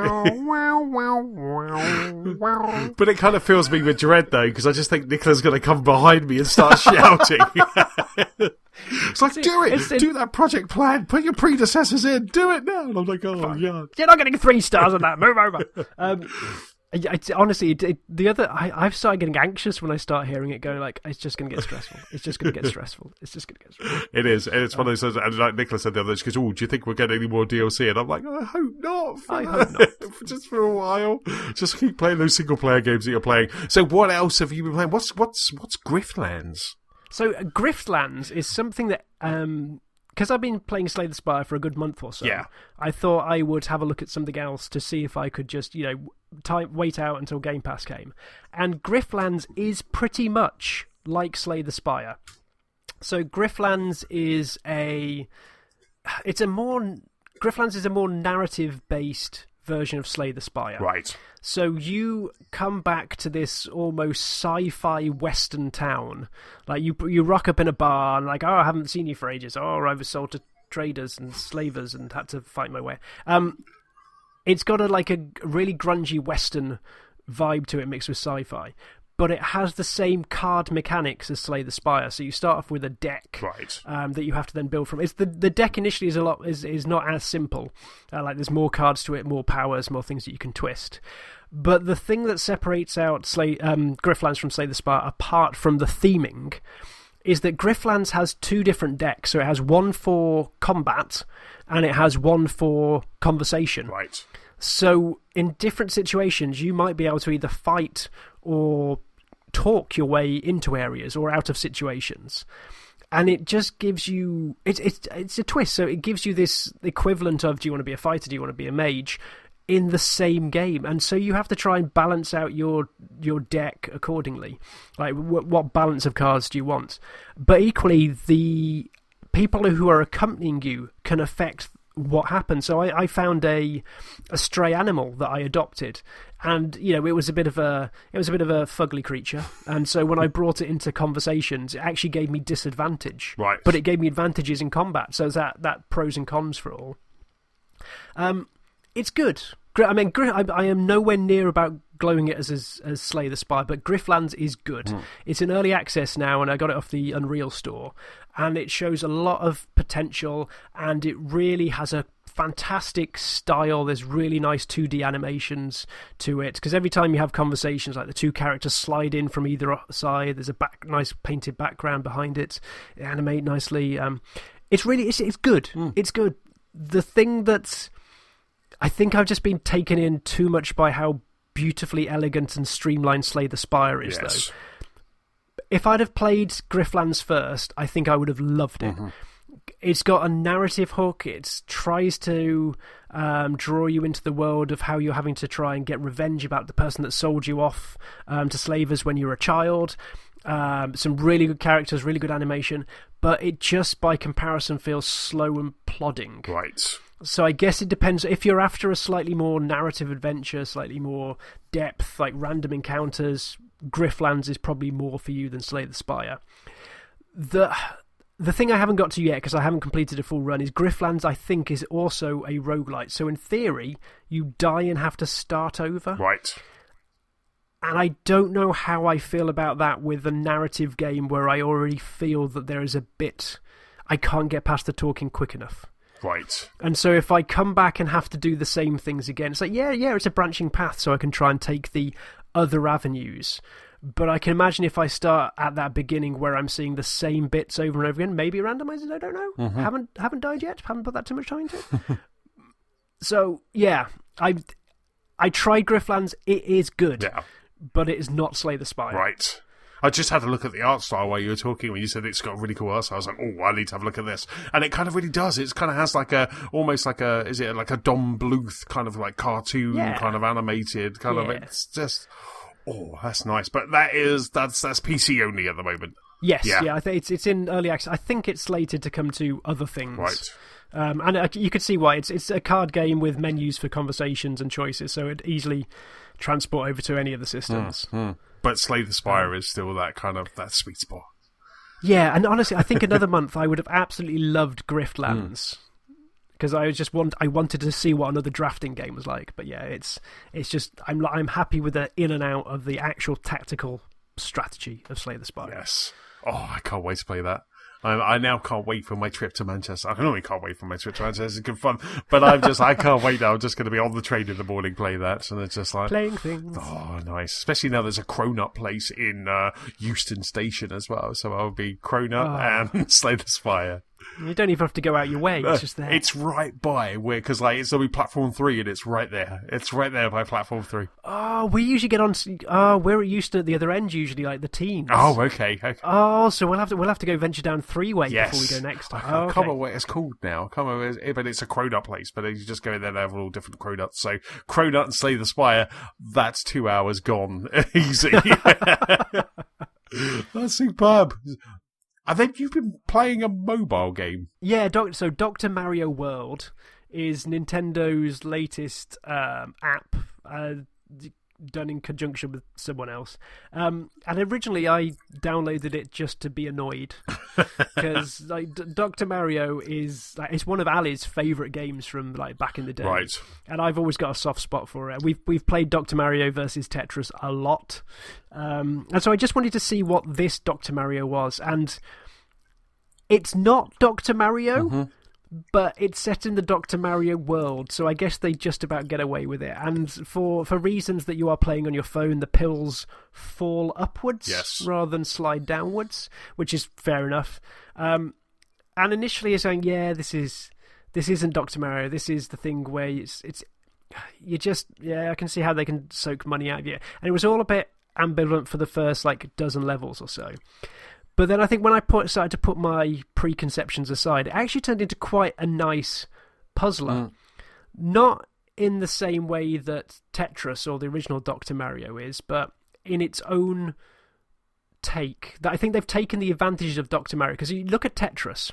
But it kind of fills me with dread though, because I just think Nicola's going to come behind me and start shouting. It's like, do that project plan, put your predecessors in, do it now. And I'm like, oh, yeah. You're not getting 3 stars on that, move over. Honestly, I've started getting anxious when I start hearing it go like, it's just going to get stressful. It's just going to get stressful. It's just going to get stressful. It is. And it's one of those, and like Nicola said the other day, she goes, oh, do you think we'll get any more DLC? And I'm like, I hope not. I hope not. Just for a while. Just keep playing those single player games that you're playing. So what else have you been playing? What's Griftlands? So Griftlands is something that, because I've been playing Slay the Spire for a good month or so, I thought I would have a look at something else to see if I could just, wait out until Game Pass came. And Griftlands is pretty much like Slay the Spire. So Griftlands is a more narrative-based version of Slay the Spire. Right. So you come back to this almost sci-fi western town. Like you rock up in a bar and like, I haven't seen you for ages. I was sold to traders and slavers and had to fight my way. It's got a really grungy western vibe to it mixed with sci-fi. But it has the same card mechanics as Slay the Spire. So you start off with a deck that you have to then build from. It's the deck initially is not as simple. There's more cards to it, more powers, more things that you can twist. But the thing that separates out Griftlands from Slay the Spire, apart from the theming, is that Griftlands has two different decks. So it has one for combat, and it has one for conversation. Right. So in different situations, you might be able to either fight or talk your way into areas or out of situations. And it just gives you... It's a twist, so it gives you this equivalent of, do you want to be a fighter, do you want to be a mage, in the same game. And so you have to try and balance out your deck accordingly. Like, what balance of cards do you want? But equally, the people who are accompanying you can affect what happens. So I found a stray animal that I adopted, and it was a bit of a fugly creature, and so when I brought it into conversations, it actually gave me disadvantage. Right. But it gave me advantages in combat. So that pros and cons for it all. It's good. I mean, I am nowhere near about glowing it as Slay the Spire, but Griftlands is good. It's in early access now, and I got it off the Unreal store, and it shows a lot of potential, and it really has a fantastic style. There's really nice 2D animations to it, because every time you have conversations, like the two characters slide in from either side, there's a nice painted background behind it, they animate nicely. It's good. It's good. The thing that's... I think I've just been taken in too much by how beautifully elegant and streamlined Slay the Spire is, though. If I'd have played Griftlands first, I think I would have loved it. It's got a narrative hook. It tries to draw you into the world of how you're having to try and get revenge about the person that sold you off to slavers when you were a child. Some really good characters, really good animation, but it just, by comparison, feels slow and plodding. Right. So I guess it depends. If you're after a slightly more narrative adventure, slightly more depth, like random encounters, Griftlands is probably more for you than Slay the Spire. The thing I haven't got to yet, because I haven't completed a full run, is Griftlands, I think, is also a roguelite. So in theory, you die and have to start over. Right. And I don't know how I feel about that with a narrative game where I already feel that there is a bit... I can't get past the talking quick enough. Right. And so if I come back and have to do the same things again, it's like, yeah, it's a branching path, so I can try and take the other avenues. But I can imagine if I start at that beginning where I'm seeing the same bits over and over again, maybe randomizers, I don't know. Haven't died yet, haven't put that too much time into it. So, yeah, I tried Griftlands, it is good, but it is not Slay the Spire. Right. I just had a look at the art style while you were talking. When you said it's got a really cool art style, I was like, oh, I need to have a look at this. And it kind of really does. It kind of has is it like a Don Bluth kind of like cartoon, kind of animated, kind of, it's just, oh, that's nice. But that's PC only at the moment. Yes, I think it's in early access. I think it's slated to come to other things. Right. And you could see why. It's a card game with menus for conversations and choices, so it'd easily transport over to any of the systems. But Slay the Spire is still that sweet spot. Yeah, and honestly, I think another month I would have absolutely loved Griftlands, because I wanted to see what another drafting game was like. But yeah, it's just I'm happy with the in and out of the actual tactical strategy of Slay the Spire. Yes. Oh, I can't wait to play that. I now can't wait for my trip to Manchester. I really can't wait for my trip to Manchester. It's good fun. But I can't wait now. I'm just going to be on the train in the morning playing that. And it's just like... playing things. Oh, nice. Especially now there's a Cronut place in Euston Station as well. So I'll be Cronut and Slay the Spire. You don't even have to go out your way. It's just there. It's right by where, because like it's only platform 3 and it's right there. It's right there by platform 3. Oh, we usually get on. We're used to at the other end usually, like the teams. Oh, okay. Oh, so we'll have to go venture down 3-way before we go next time. I can't remember what it's called now. I can't remember, but it's a Cronut place. But you just go in there, they have all different Cronuts. So Cronut and Slay the Spire, that's 2 hours gone easy. That's superb. And then you've been playing a mobile game. Yeah, so Dr. Mario World is Nintendo's latest app, done in conjunction with someone else. And originally I downloaded it just to be annoyed. Because like, Dr. Mario is it's one of Ali's favourite games from like back in the day. Right. And I've always got a soft spot for it. We've played Dr. Mario versus Tetris a lot. And so I just wanted to see what this Dr. Mario was. And it's not Dr. Mario, but it's set in the Dr. Mario world, so I guess they just about get away with it. And for reasons that you are playing on your phone, the pills fall upwards rather than slide downwards, which is fair enough. And initially you're saying, yeah, this isn't Dr. Mario. This is the thing where I can see how they can soak money out of you. And it was all a bit ambivalent for the first like dozen levels or so. But then I think when I started to put my preconceptions aside, it actually turned into quite a nice puzzler. Not in the same way that Tetris or the original Dr. Mario is, but in its own take. That I think they've taken the advantages of Dr. Mario. Because you look at Tetris.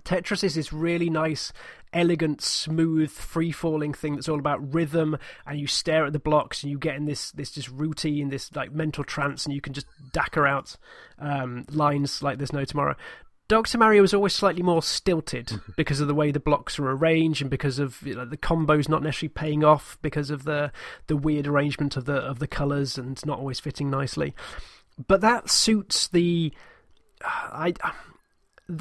Tetris is this really nice, elegant, smooth, free-falling thing that's all about rhythm, and you stare at the blocks and you get in this just routine, this like mental trance, and you can just dacker out lines like there's no tomorrow. Dr. Mario is always slightly more stilted because of the way the blocks are arranged and because of the combos not necessarily paying off because of the weird arrangement of the colours and not always fitting nicely. But that suits the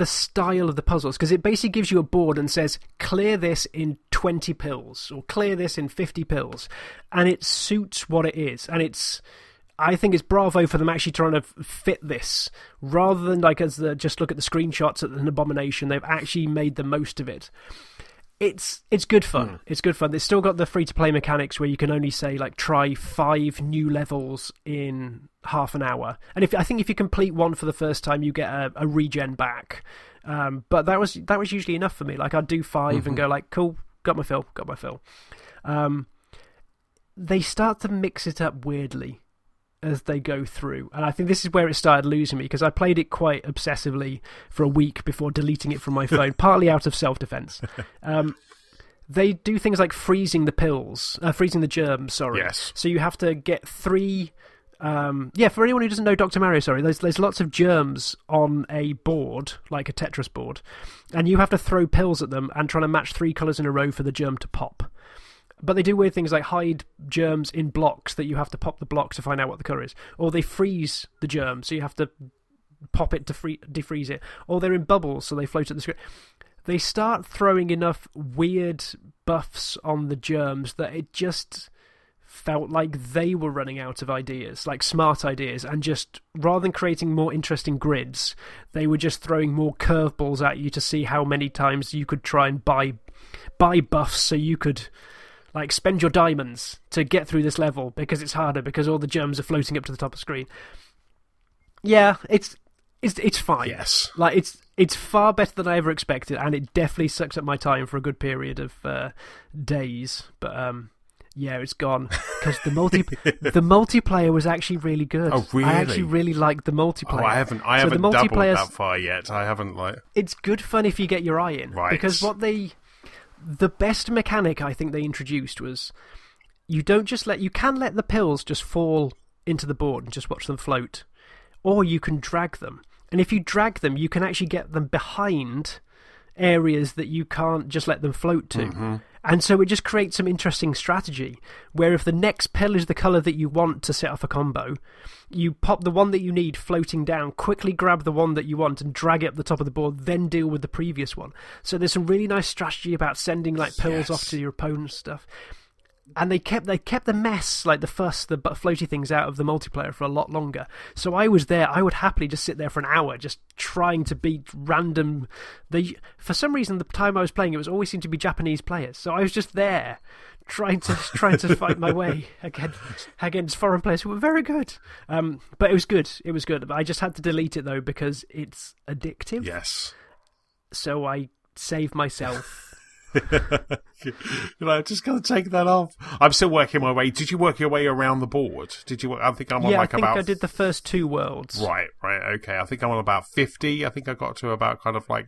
style of the puzzles, because it basically gives you a board and says clear this in 20 pills or clear this in 50 pills, and it suits what it is. And I think it's bravo for them actually trying to fit this rather than like just look at the screenshots at an abomination. They've actually made the most of it. It's good fun. It's good fun. It's still got the free-to-play mechanics where you can only say like try 5 new levels in half an hour. And I think if you complete one for the first time, you get a regen back. But that was usually enough for me. Like I'd do 5 and go like, cool, got my fill. They start to mix it up weirdly as they go through, and I think this is where it started losing me, because I played it quite obsessively for a week before deleting it from my phone, partly out of self-defense. They do things like freezing the germs, sorry. Yes. So you have to get 3... for anyone who doesn't know Dr. Mario, sorry, there's lots of germs on a board, like a Tetris board, and you have to throw pills at them and try to match 3 colours in a row for the germ to pop. But they do weird things like hide germs in blocks that you have to pop the block to find out what the colour is. Or they freeze the germ, so you have to pop it to defreeze it. Or they're in bubbles, so they float at the screen. They start throwing enough weird buffs on the germs that it just felt like they were running out of ideas, like smart ideas, and just rather than creating more interesting grids, they were just throwing more curveballs at you to see how many times you could try and buy buffs so you could like spend your diamonds to get through this level because it's harder because all the germs are floating up to the top of the screen. Yeah, it's fine. Yes. Like it's far better than I ever expected, and it definitely sucks up my time for a good period of days. But yeah, it's gone because the multiplayer was actually really good. Oh, really? I actually really liked the multiplayer. Oh, I haven't dabbled that far yet. I haven't It's good fun if you get your eye in, right? Because the best mechanic I think they introduced was you can let the pills just fall into the board and just watch them float, or you can drag them. And if you drag them, you can actually get them behind areas that you can't just let them float to. And so it just creates some interesting strategy where if the next pill is the colour that you want to set off a combo, you pop the one that you need floating down, quickly grab the one that you want and drag it up the top of the board, then deal with the previous one. So there's some really nice strategy about sending like pills off to your opponent's stuff. And they kept the mess, like the fuss, the floaty things out of the multiplayer for a lot longer. So I was there. I would happily just sit there for an hour, just trying to beat random. For some reason, the time I was playing, it was always seemed to be Japanese players. So I was just there, trying to fight my way against foreign players who were very good. But it was good. It was good. I just had to delete it though because it's addictive. Yes. So I saved myself. Just gotta take that off. I'm still working my way. Did you work your way around the board? Did you? I think I'm on I think I did the first 2 worlds. Right, okay. I think I'm on about 50. I think I got to about kind of like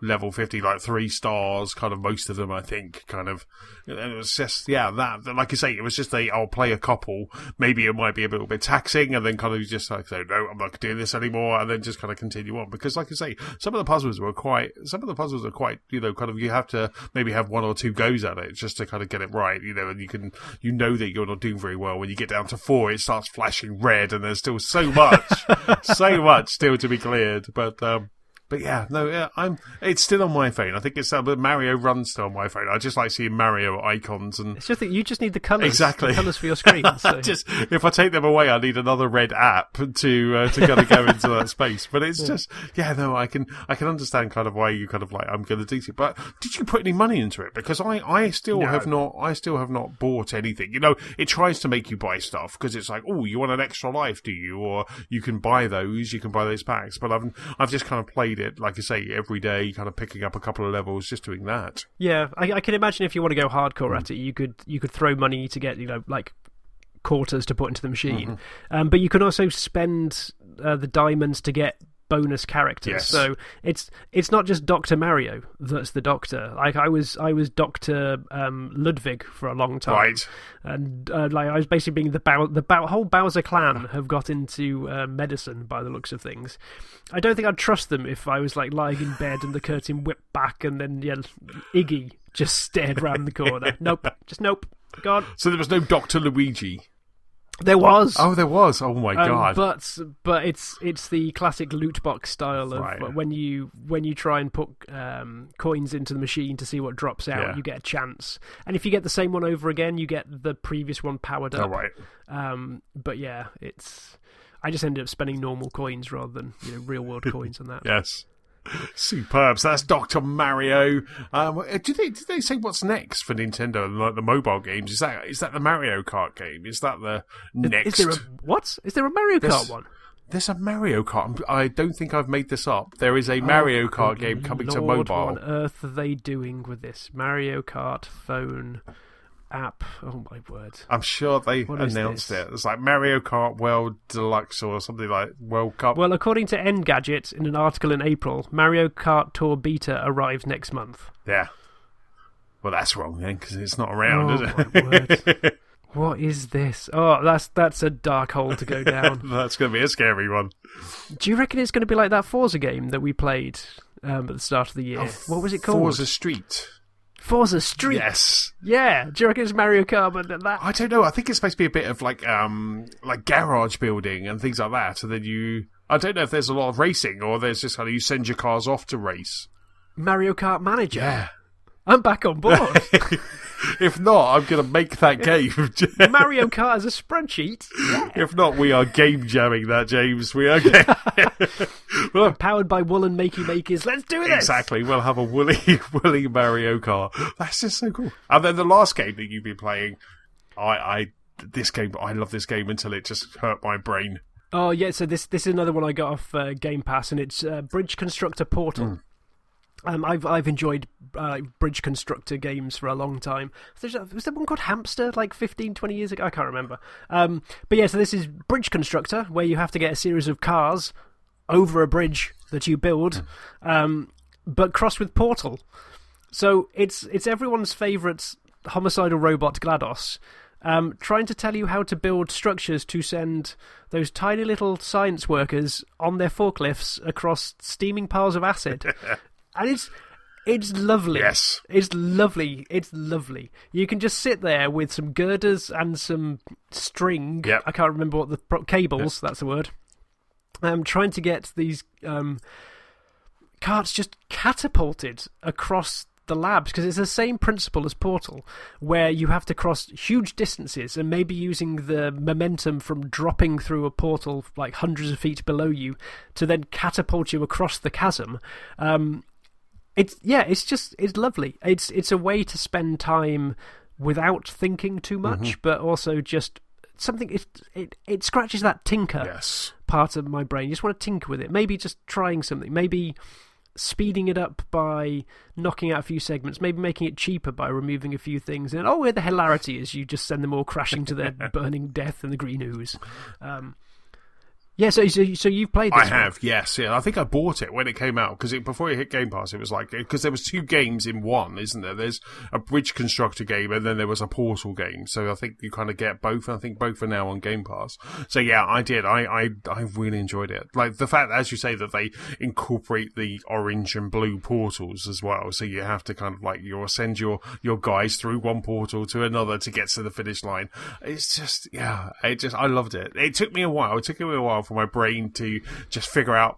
level 50, like 3 stars, kind of most of them, I think, kind of. And it was just, that, like you say, it was just I'll play a couple. Maybe it might be a little bit taxing, and then kind of just like say, no, I'm not doing this anymore, and then just kind of continue on. Because, like I say, some of the puzzles are quite, kind of, you have to maybe have 1 or 2 goes at it just to kind of get it right, and you know that you're not doing very well. When you get down to 4, it starts flashing red, and there's still so much, still to be cleared. But it's still on my phone. I think it's Mario Run's still on my phone. I just like seeing Mario icons, and it's just that you just need the colours. Exactly, the colours for your screen. So. If I take them away, I need another red app to kind of go into that space. But it's just, I can understand kind of why you kind of like I'm going to do it. But did you put any money into it? Because I still have not bought anything. It tries to make you buy stuff because it's like, oh, you want an extra life, do you? Or you can buy those packs. But I've just kind of played it, like I say, every day, kind of picking up a couple of levels, just doing that. Yeah, I can imagine if you want to go hardcore at it, you could throw money to get like quarters to put into the machine, but you can also spend the diamonds to get bonus characters. Yes. So it's not just Dr. Mario that's the Doctor. Like I was Dr. Ludwig for a long time, right? And like I was basically being the whole Bowser clan have got into medicine by the looks of things. I don't think I'd trust them if I was like lying in bed and the curtain whipped back and then Iggy just stared round the corner. Nope. God. So there was no Dr. Luigi. There was. Oh, there was. Oh my god! But it's the classic loot box style of when you try and put coins into the machine to see what drops out, you get a chance, and if you get the same one over again, you get the previous one powered up. Oh, right. But yeah, I just ended up spending normal coins rather than real world coins on that. Yes. Superb. So that's Dr. Mario. Did they say what's next for Nintendo, like the mobile games? Is that the Mario Kart game? Is that the next? Is there a Mario Kart one? There's a Mario Kart. I don't think I've made this up. There is a Mario Kart game coming to mobile. What on earth are they doing with this Mario Kart phone app? Oh my word! I'm sure they announced it. It's like Mario Kart World Deluxe or something like World Cup. Well, according to Engadget, in an article in April, Mario Kart Tour Beta arrives next month. Yeah. Well, that's wrong then, because it's not around, is it? My word. What is this? Oh, that's a dark hole to go down. That's going to be a scary one. Do you reckon it's going to be like that Forza game that we played at the start of the year? What was it called? Forza Street. Forza Street. Yes. Yeah. Do you reckon it's Mario Kart? But that I don't know. I think it's supposed to be a bit of like garage building and things like that. And then I don't know if there's a lot of racing or there's just how you send your cars off to race. Mario Kart Manager. Yeah. I'm back on board. If not, I'm going to make that game. Mario Kart as a spreadsheet. Yeah. If not, we are game jamming that, James. We are powered by woolen makers. Let's do this. Exactly. We'll have a woolly Mario Kart. That's just so cool. And then the last game that you've been playing, I love this game until it just hurt my brain. Oh yeah, so this is another one I got off Game Pass, and it's Bridge Constructor Portal. I've enjoyed Bridge Constructor games for a long time. Was there one called Hamster like 15, 20 years ago? I can't remember. But yeah, so this is Bridge Constructor, where you have to get a series of cars over a bridge that you build, but crossed with Portal. So it's everyone's favourite homicidal robot GLaDOS, trying to tell you how to build structures to send those tiny little science workers on their forklifts across steaming piles of acid. And it's lovely. Yes. It's lovely. It's lovely. You can just sit there with some girders and some string. Yep. I can't remember what the cables, that's the word. Trying to get these carts just catapulted across the labs, because it's the same principle as Portal, where you have to cross huge distances and maybe using the momentum from dropping through a portal like hundreds of feet below you to then catapult you across the chasm. It's lovely. It's a way to spend time without thinking too much, but also just something. It scratches that tinker part of my brain. You just want to tinker with it. Maybe just trying something. Maybe speeding it up by knocking out a few segments, maybe making it cheaper by removing a few things, and where the hilarity is you just send them all crashing to their burning death in the green ooze. So you've played this I have, yes. Yeah, I think I bought it when it came out, because before it hit Game Pass, it was like, because there was 2 games in one, isn't there? There's a Bridge Constructor game, and then there was a Portal game. So I think you kind of get both, and I think both are now on Game Pass. So yeah, I did. I really enjoyed it. Like, the fact, as you say, that they incorporate the orange and blue portals as well. So you have to kind of like, you'll send your guys through one portal to another to get to the finish line. It's just, I loved it. It took me a while. For my brain to just figure out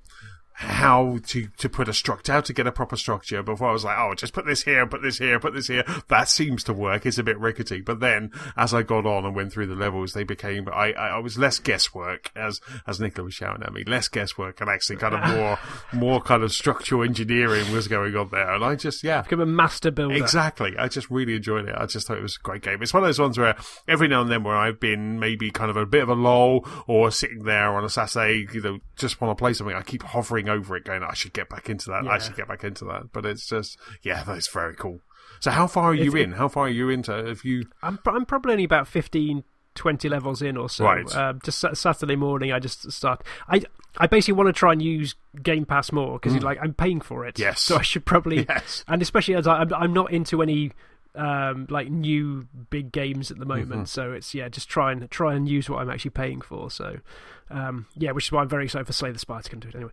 how to put a structure, how to get a proper structure, before I was like, just put this here, put this here, put this here. That seems to work. It's a bit rickety. But then, as I got on and went through the levels, they became, I was less guesswork, as Nicola was shouting at me, less guesswork, and actually kind of more kind of structural engineering was going on there. And I just, become a master builder. Exactly. I just really enjoyed it. I just thought it was a great game. It's one of those ones where every now and then where I've been maybe kind of a bit of a lull, or sitting there on a Saturday, just want to play something, I keep hovering over it going, I should get back into that. I should get back into that. But it's just, that's very cool. So how far are you in? How far are you into? I'm probably only about 15, 20 levels in or so. Right. Just Saturday morning, I just start. I basically want to try and use Game Pass more, because I'm paying for it. Yes. So I should probably, and especially as I'm not into any like new big games at the moment. So it's just try and use what I'm actually paying for. So which is why I'm very excited for Slay the Spire to come to it anyway.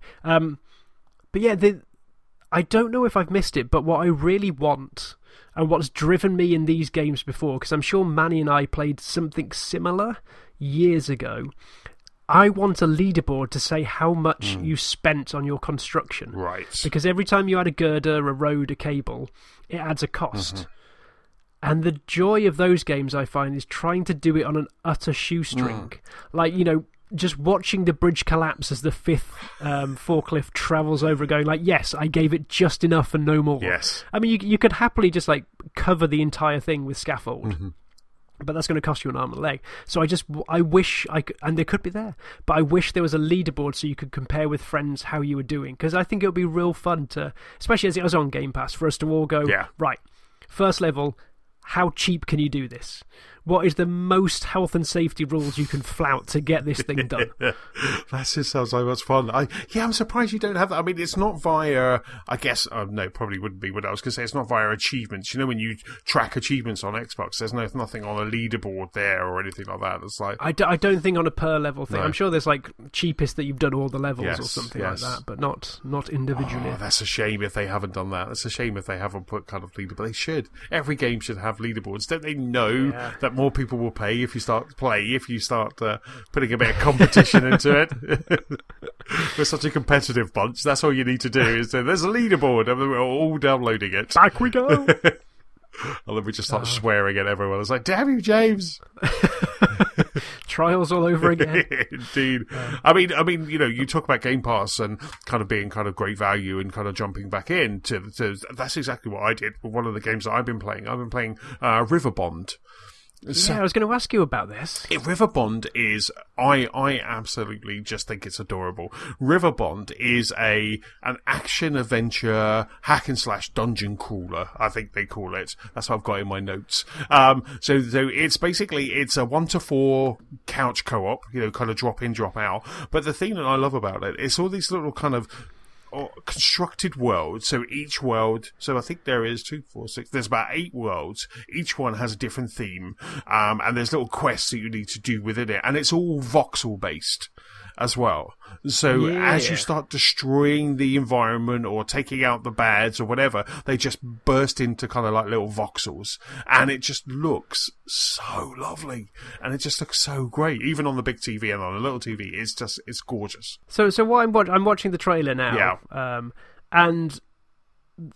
But I don't know if I've missed it, but what I really want, and what's driven me in these games before, because I'm sure Manny and I played something similar years ago, I want a leaderboard to say how much you spent on your construction. Right. Because every time you add a girder, a road, a cable, it adds a cost. And the joy of those games, I find, is trying to do it on an utter shoestring. Like, just watching the bridge collapse as the 5th forklift travels over, going like, yes, I gave it just enough and no more. Yes. I mean, you could happily just like cover the entire thing with scaffold. But that's going to cost you an arm and a leg. So I wish I could, and they could be there, but I wish there was a leaderboard so you could compare with friends how you were doing. Because I think it would be real fun to, especially as it was on Game Pass, for us to all go, right, first level, how cheap can you do this? What is the most health and safety rules you can flout to get this thing done? That just sounds like much fun. I'm surprised you don't have that. I mean, it's not via, I guess, no, probably wouldn't be what I was going to say. It's not via achievements. When you track achievements on Xbox, there's nothing on a leaderboard there or anything like that. It's like, I don't think on a per level thing. No. I'm sure there's like cheapest that you've done all the levels or something like that, but not individually. Oh, that's a shame if they haven't done that. That's a shame if they haven't put kind of leaderboard. They should. Every game should have leaderboards. Don't they know that more people will pay if you start putting a bit of competition into it? We're such a competitive bunch. That's all you need to do is say, there's a leaderboard, and we're all downloading it. Back we go. And then we just start swearing at everyone. It's like, damn you, James. Trials all over again. Indeed. I mean, you talk about Game Pass and kind of being kind of great value and kind of jumping back in to that's exactly what I did with one of the games that I've been playing. I've been playing Riverbond. So, I was going to ask you about this. Riverbond is, I absolutely just think it's adorable. Riverbond is an action adventure hack and slash dungeon crawler, I think they call it. That's what I've got in my notes. So it's basically, it's a 1 to 4 couch co-op, kind of drop in, drop out. But the thing that I love about it, it's all these little kind of constructed worlds. So each world, I think there is 2, 4, 6, there's about 8 worlds. Each one has a different theme. And there's little quests that you need to do within it. And it's all voxel based as well. So as you start destroying the environment or taking out the bads or whatever, they just burst into kind of like little voxels, and it just looks so lovely, and it just looks so great, even on the big TV and on a little TV. It's gorgeous. So what I'm watching the trailer now, and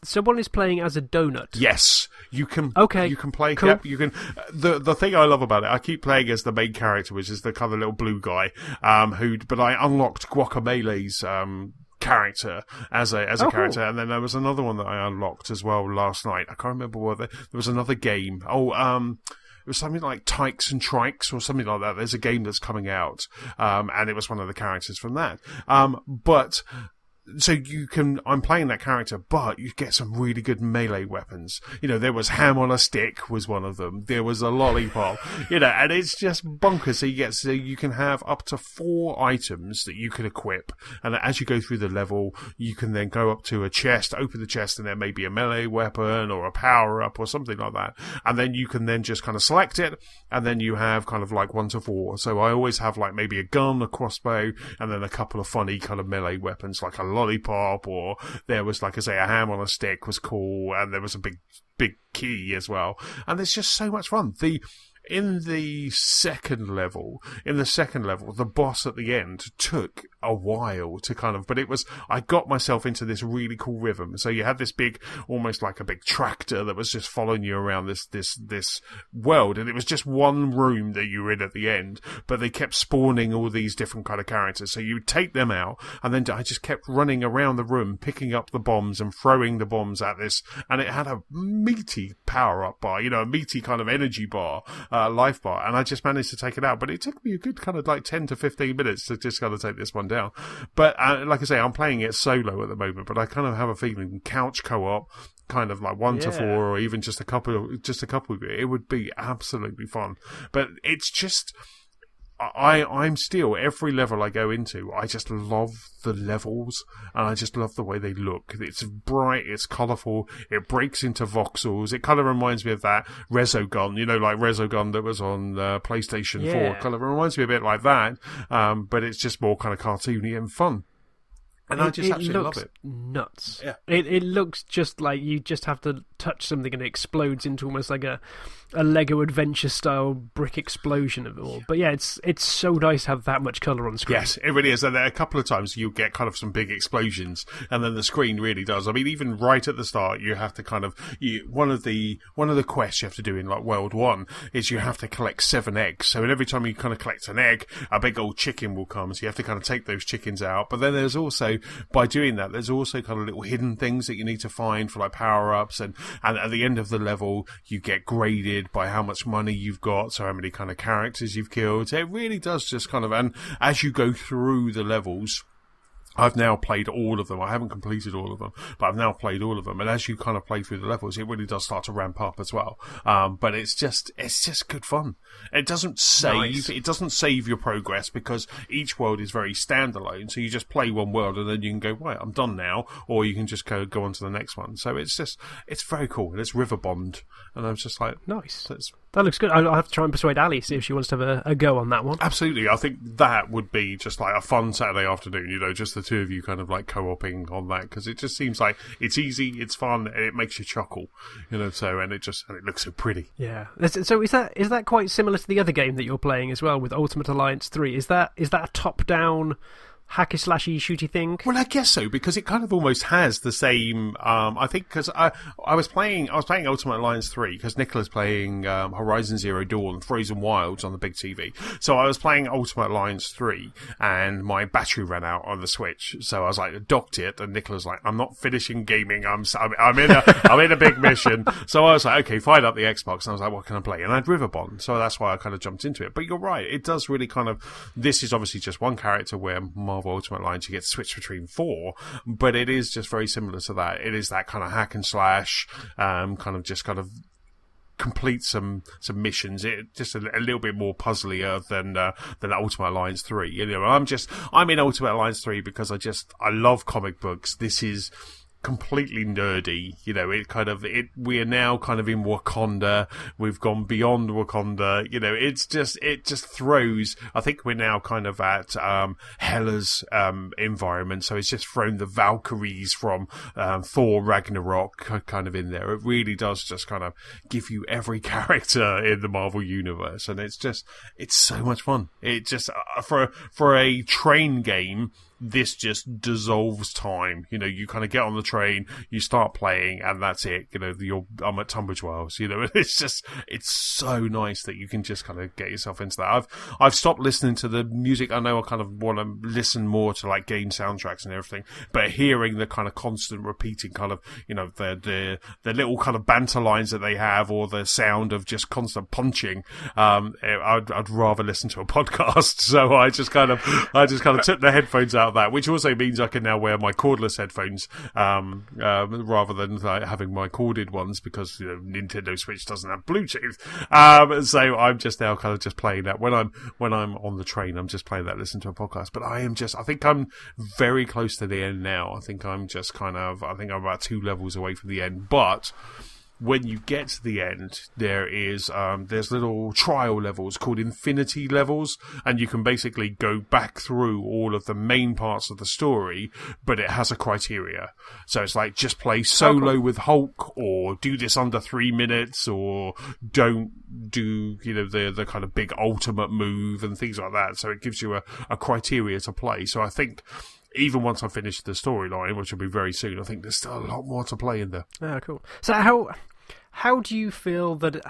someone is playing as a donut. Yes, you can. Okay, you can play. cool. Yep, you can. The thing I love about it, I keep playing as the main character, which is the kind of little blue guy. But I unlocked Guacamele's character as a character, cool. And then there was another one that I unlocked as well last night. I can't remember what there was another game. It was something like Tykes and Trikes or something like that. There's a game that's coming out, and it was one of the characters from that. So I'm playing that character, but you get some really good melee weapons. There was Ham on a Stick was one of them. There was a lollipop, and it's just bonkers. So you can have up to 4 items that you can equip. And as you go through the level, you can then go up to a chest, open the chest, and there may be a melee weapon or a power up or something like that. And then you can then just kind of select it. And then you have kind of like 1 to 4. So I always have like maybe a gun, a crossbow, and then a couple of funny kind of melee weapons like a lollipop, or there was, like I say, a ham on a stick was cool, and there was a big key as well. And it's just so much fun. In the second level, the boss at the end took a while to but I got myself into this really cool rhythm. So you had this big, almost like a big tractor that was just following you around this world, and it was just one room that you were in at the end, but they kept spawning all these different kind of characters. So you take them out, and then I just kept running around the room, picking up the bombs and throwing the bombs at this, and it had a meaty power-up bar, a meaty kind of energy bar, life bar, and I just managed to take it out. But it took me a good kind of like 10 to 15 minutes to just kind of take this one down. But like I say, I'm playing it solo at the moment, but I kind of have a feeling couch co-op, kind of like 1 to 4, or even just a couple, it would be absolutely fun. But it's just, I'm still, every level I go into, I just love the levels, and I just love the way they look. It's bright, it's colourful, it breaks into voxels. It kind of reminds me of that Resogun, like Resogun that was on PlayStation 4. Kind of reminds me a bit like that, but it's just more kind of cartoony and fun. And I just absolutely love it. Nuts. Yeah. It looks just like you just have to touch something and it explodes into almost like a Lego adventure style brick explosion of it all. But yeah, it's so nice to have that much colour on screen. Yes, it really is. And there are a couple of times you'll get kind of some big explosions, and then the screen really does. I mean, even right at the start, you have to kind of one of the quests you have to do in like World 1 is you have to collect 7 eggs. So every time you kind of collect an egg, a big old chicken will come. So you have to kind of take those chickens out. But then there's also, by doing that, there's also kind of little hidden things that you need to find for like power-ups, and at the end of the level you get graded by how much money you've got, so how many kind of characters you've killed. So it really does just kind of, and as you go through the levels, I've now played all of them. I haven't completed all of them, but I've now played all of them. And as you kind of play through the levels, it really does start to ramp up as well. But it's just good fun. It doesn't save your progress, because each world is very standalone. So you just play one world and then you can go, right, I'm done now. Or you can just go on to the next one. So it's very cool. And it's Riverbond. And I was just like, nice. That looks good. I'll have to try and persuade Ali, see if she wants to have a go on that one. Absolutely. I think that would be just like a fun Saturday afternoon, just the two of you kind of like co-oping on that, because it just seems like it's easy, it's fun, and it makes you chuckle, so, and it looks so pretty. Yeah. So is that quite similar to the other game that you're playing as well with Ultimate Alliance 3? Is that a top-down hacky slashy shooty thing? Well, I guess so, because it kind of almost has the same. I think because I was playing Ultimate Alliance 3 because Nicola's playing Horizon Zero Dawn, Frozen Wilds on the big TV. So I was playing Ultimate Alliance 3, and my battery ran out on the Switch. So I was like, docked it, and Nicola's like, I'm not finishing gaming. I'm in a big mission. So I was like, okay, fire up the Xbox, and I was like, what can I play? And I had Riverbond, so that's why I kind of jumped into it. But you're right, it does really kind of. This is obviously just one character, where Marvel Ultimate Alliance you get to switch between 4, but it is just very similar to that. It is that kind of hack and slash, kind of complete some missions. It just a little bit more puzzlier than Ultimate Alliance 3. I'm in Ultimate Alliance 3 because I love comic books. This is completely nerdy, we are now kind of in Wakanda. We've gone beyond Wakanda. It just throws. I think we're now kind of at Hela's environment, so it's just thrown the Valkyries from Thor Ragnarok kind of in there. It really does just kind of give you every character in the Marvel universe, and it's so much fun. It just for a train game. this just dissolves time. You know, you kind of get on the train, you start playing, and that's it. You know, I'm at Tunbridge Wells. You know, it's so nice that you can just kind of get yourself into that. I've stopped listening to the music. I know I kind of want to listen more to like game soundtracks and everything, but hearing the kind of constant repeating kind of, you know, the little kind of banter lines that they have, or the sound of just constant punching, I'd rather listen to a podcast. So I just kind of took the headphones out of that, which also means I can now wear my cordless headphones rather than having my corded ones, because, you know, Nintendo Switch doesn't have Bluetooth. So I'm just now kind of just playing that when I'm on the train. I'm just playing that, listen to a podcast. But I think I'm very close to the end now. I think I'm about 2 levels away from the end, but when you get to the end, there's little trial levels called infinity levels, and you can basically go back through all of the main parts of the story, but it has a criteria. So it's like, just play solo with Hulk, or do this under 3 minutes, or don't do, you know, the kind of big ultimate move and things like that. So it gives you a criteria to play. So I think even once I finish the storyline, which will be very soon, I think there's still a lot more to play in there. Oh, cool. So how do you feel that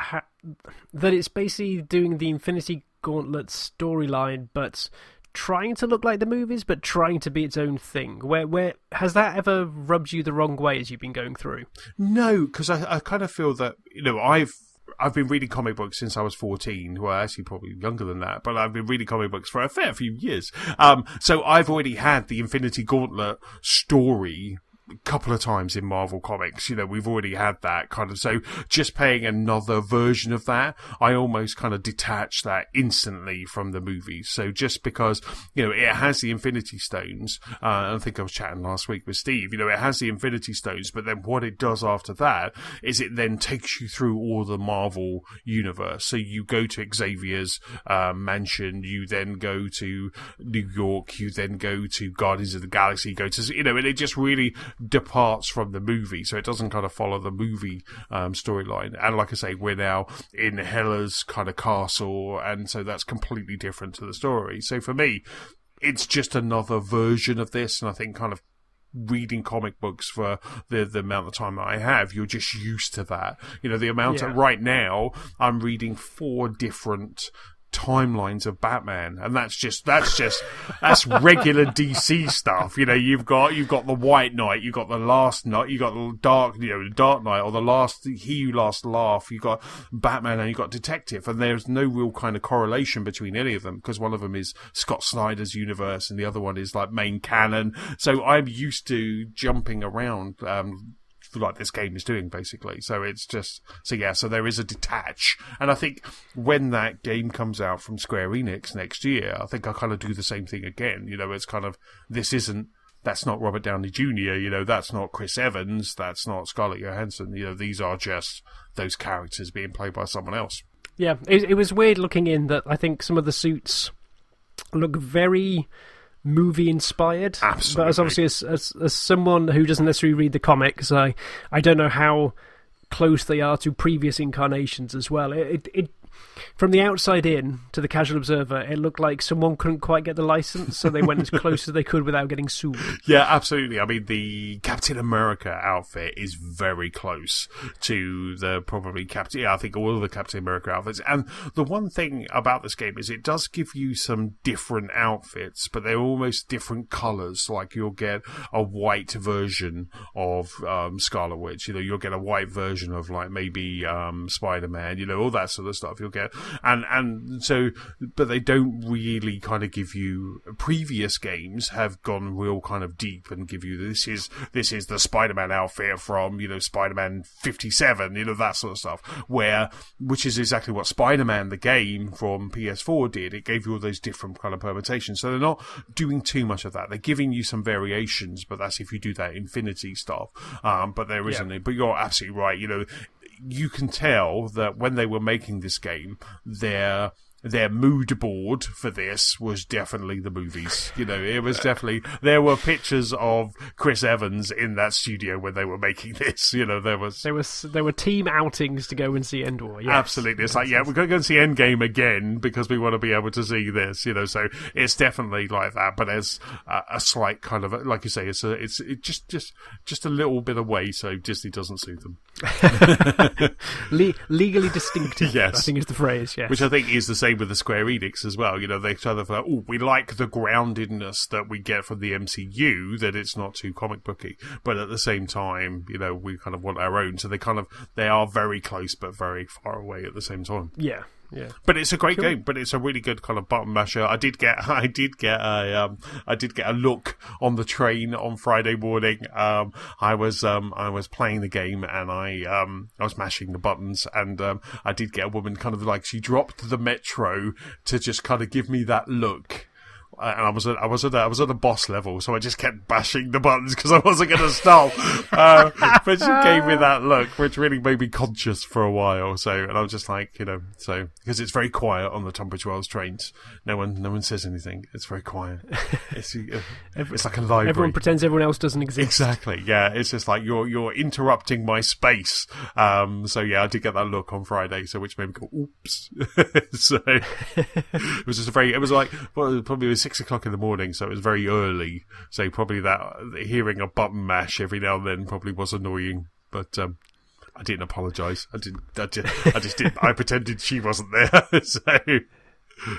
that it's basically doing the Infinity Gauntlet storyline, but trying to look like the movies, but trying to be its own thing? Where has that ever rubbed you the wrong way as you've been going through? No, because I kind of feel that, you know, I've been reading comic books since I was 14. Well, actually, probably younger than that, but I've been reading comic books for a fair few years. So I've already had the Infinity Gauntlet story a couple of times in Marvel Comics. You know, we've already had that kind of, so just playing another version of that, I almost kind of detach that instantly from the movies. So just because, you know, it has the Infinity Stones, I think I was chatting last week with Steve, you know, it has the Infinity Stones, but then what it does after that is it then takes you through all the Marvel universe. So you go to Xavier's mansion, you then go to New York, you then go to Guardians of the Galaxy, you go to, you know, and it just really departs from the movie, so it doesn't kind of follow the movie storyline. And like I say, we're now in Hela's kind of castle, and so that's completely different to the story. So for me, it's just another version of this, and I think kind of reading comic books for the amount of time that I have, you're just used to that. You know, the amount of, right now, I'm reading 4 different timelines of Batman, and that's regular DC stuff. You know, you've got the White Knight, you've got the Last Knight, you got the Dark Knight, or He Who Last Laugh. You got Batman, and you got Detective, and there's no real kind of correlation between any of them, because one of them is Scott Snyder's universe, and the other one is like main canon. So I'm used to jumping around, like this game is doing, basically. So it's just, so there is a detach. And I think when that game comes out from Square Enix next year, I think I'll kind of do the same thing again. You know, it's kind of, that's not Robert Downey Jr., you know, that's not Chris Evans, that's not Scarlett Johansson, you know, these are just those characters being played by someone else. Yeah, it was weird looking in that I think some of the suits look very movie inspired. Absolutely. But as obviously as someone who doesn't necessarily read the comics, I don't know how close they are to previous incarnations as well. It from the outside in to the casual observer, it looked like someone couldn't quite get the license, so they went as close as they could without getting sued. Yeah, absolutely. I mean, the Captain America outfit is very close to the probably Captain... Yeah, I think all of the Captain America outfits. And the one thing about this game is it does give you some different outfits, but they're almost different colours. Like, you'll get a white version of Scarlet Witch. You know, you'll get a white version of, like, maybe Spider-Man, you know, all that sort of stuff you'll get. And so, but they don't really kind of give you... Previous games have gone real kind of deep and give you, this is the Spider-Man outfit from, you know, Spider-Man 57, you know, that sort of stuff, which is exactly what Spider-Man, the game from PS4 did. It gave you all those different kind of permutations. So they're not doing too much of that. They're giving you some variations, but that's if you do that Infinity stuff. But there isn't. Yeah. But you're absolutely right. You know, you can tell that when they were making this game, their their mood board for this was definitely the movies. It was definitely, there were pictures of Chris Evans in that studio when they were making this. There were team outings to go and see Endor. Yes. Absolutely. It's like, we're going to go and see Endgame again because we want to be able to see this. So it's definitely like that. But there's a slight kind of, like you say, it's just a little bit away, so Disney doesn't sue them. Legally distinctive. Yes, I think is the phrase. Yes, which I think is the same with the Square Enix as well. They kind of we like the groundedness that we get from the MCU, that it's not too comic booky, but at the same time, we kind of want our own. So they are very close but very far away at the same time. Yeah. Yeah, but it's a great game. But it's a really good kind of button masher. I did get a look on the train on Friday morning. I was playing the game and I was mashing the buttons, and I did get a woman kind of like, she dropped the metro to just kind of give me that look. And I was at a boss level, so I just kept bashing the buttons because I wasn't going to stop. But she gave me that look, which really made me conscious for a while. So, and I was just like, because it's very quiet on the Tunbridge Wells trains. No one says anything. It's very quiet. It's like a library. Everyone pretends everyone else doesn't exist. Exactly. Yeah, it's just like you're interrupting my space. So yeah, I did get that look on Friday, so which made me go, oops. So it was just probably 6 o'clock in the morning, so it was very early. So probably that hearing a button mash every now and then probably was annoying. But I didn't apologise. I just didn't. I pretended she wasn't there.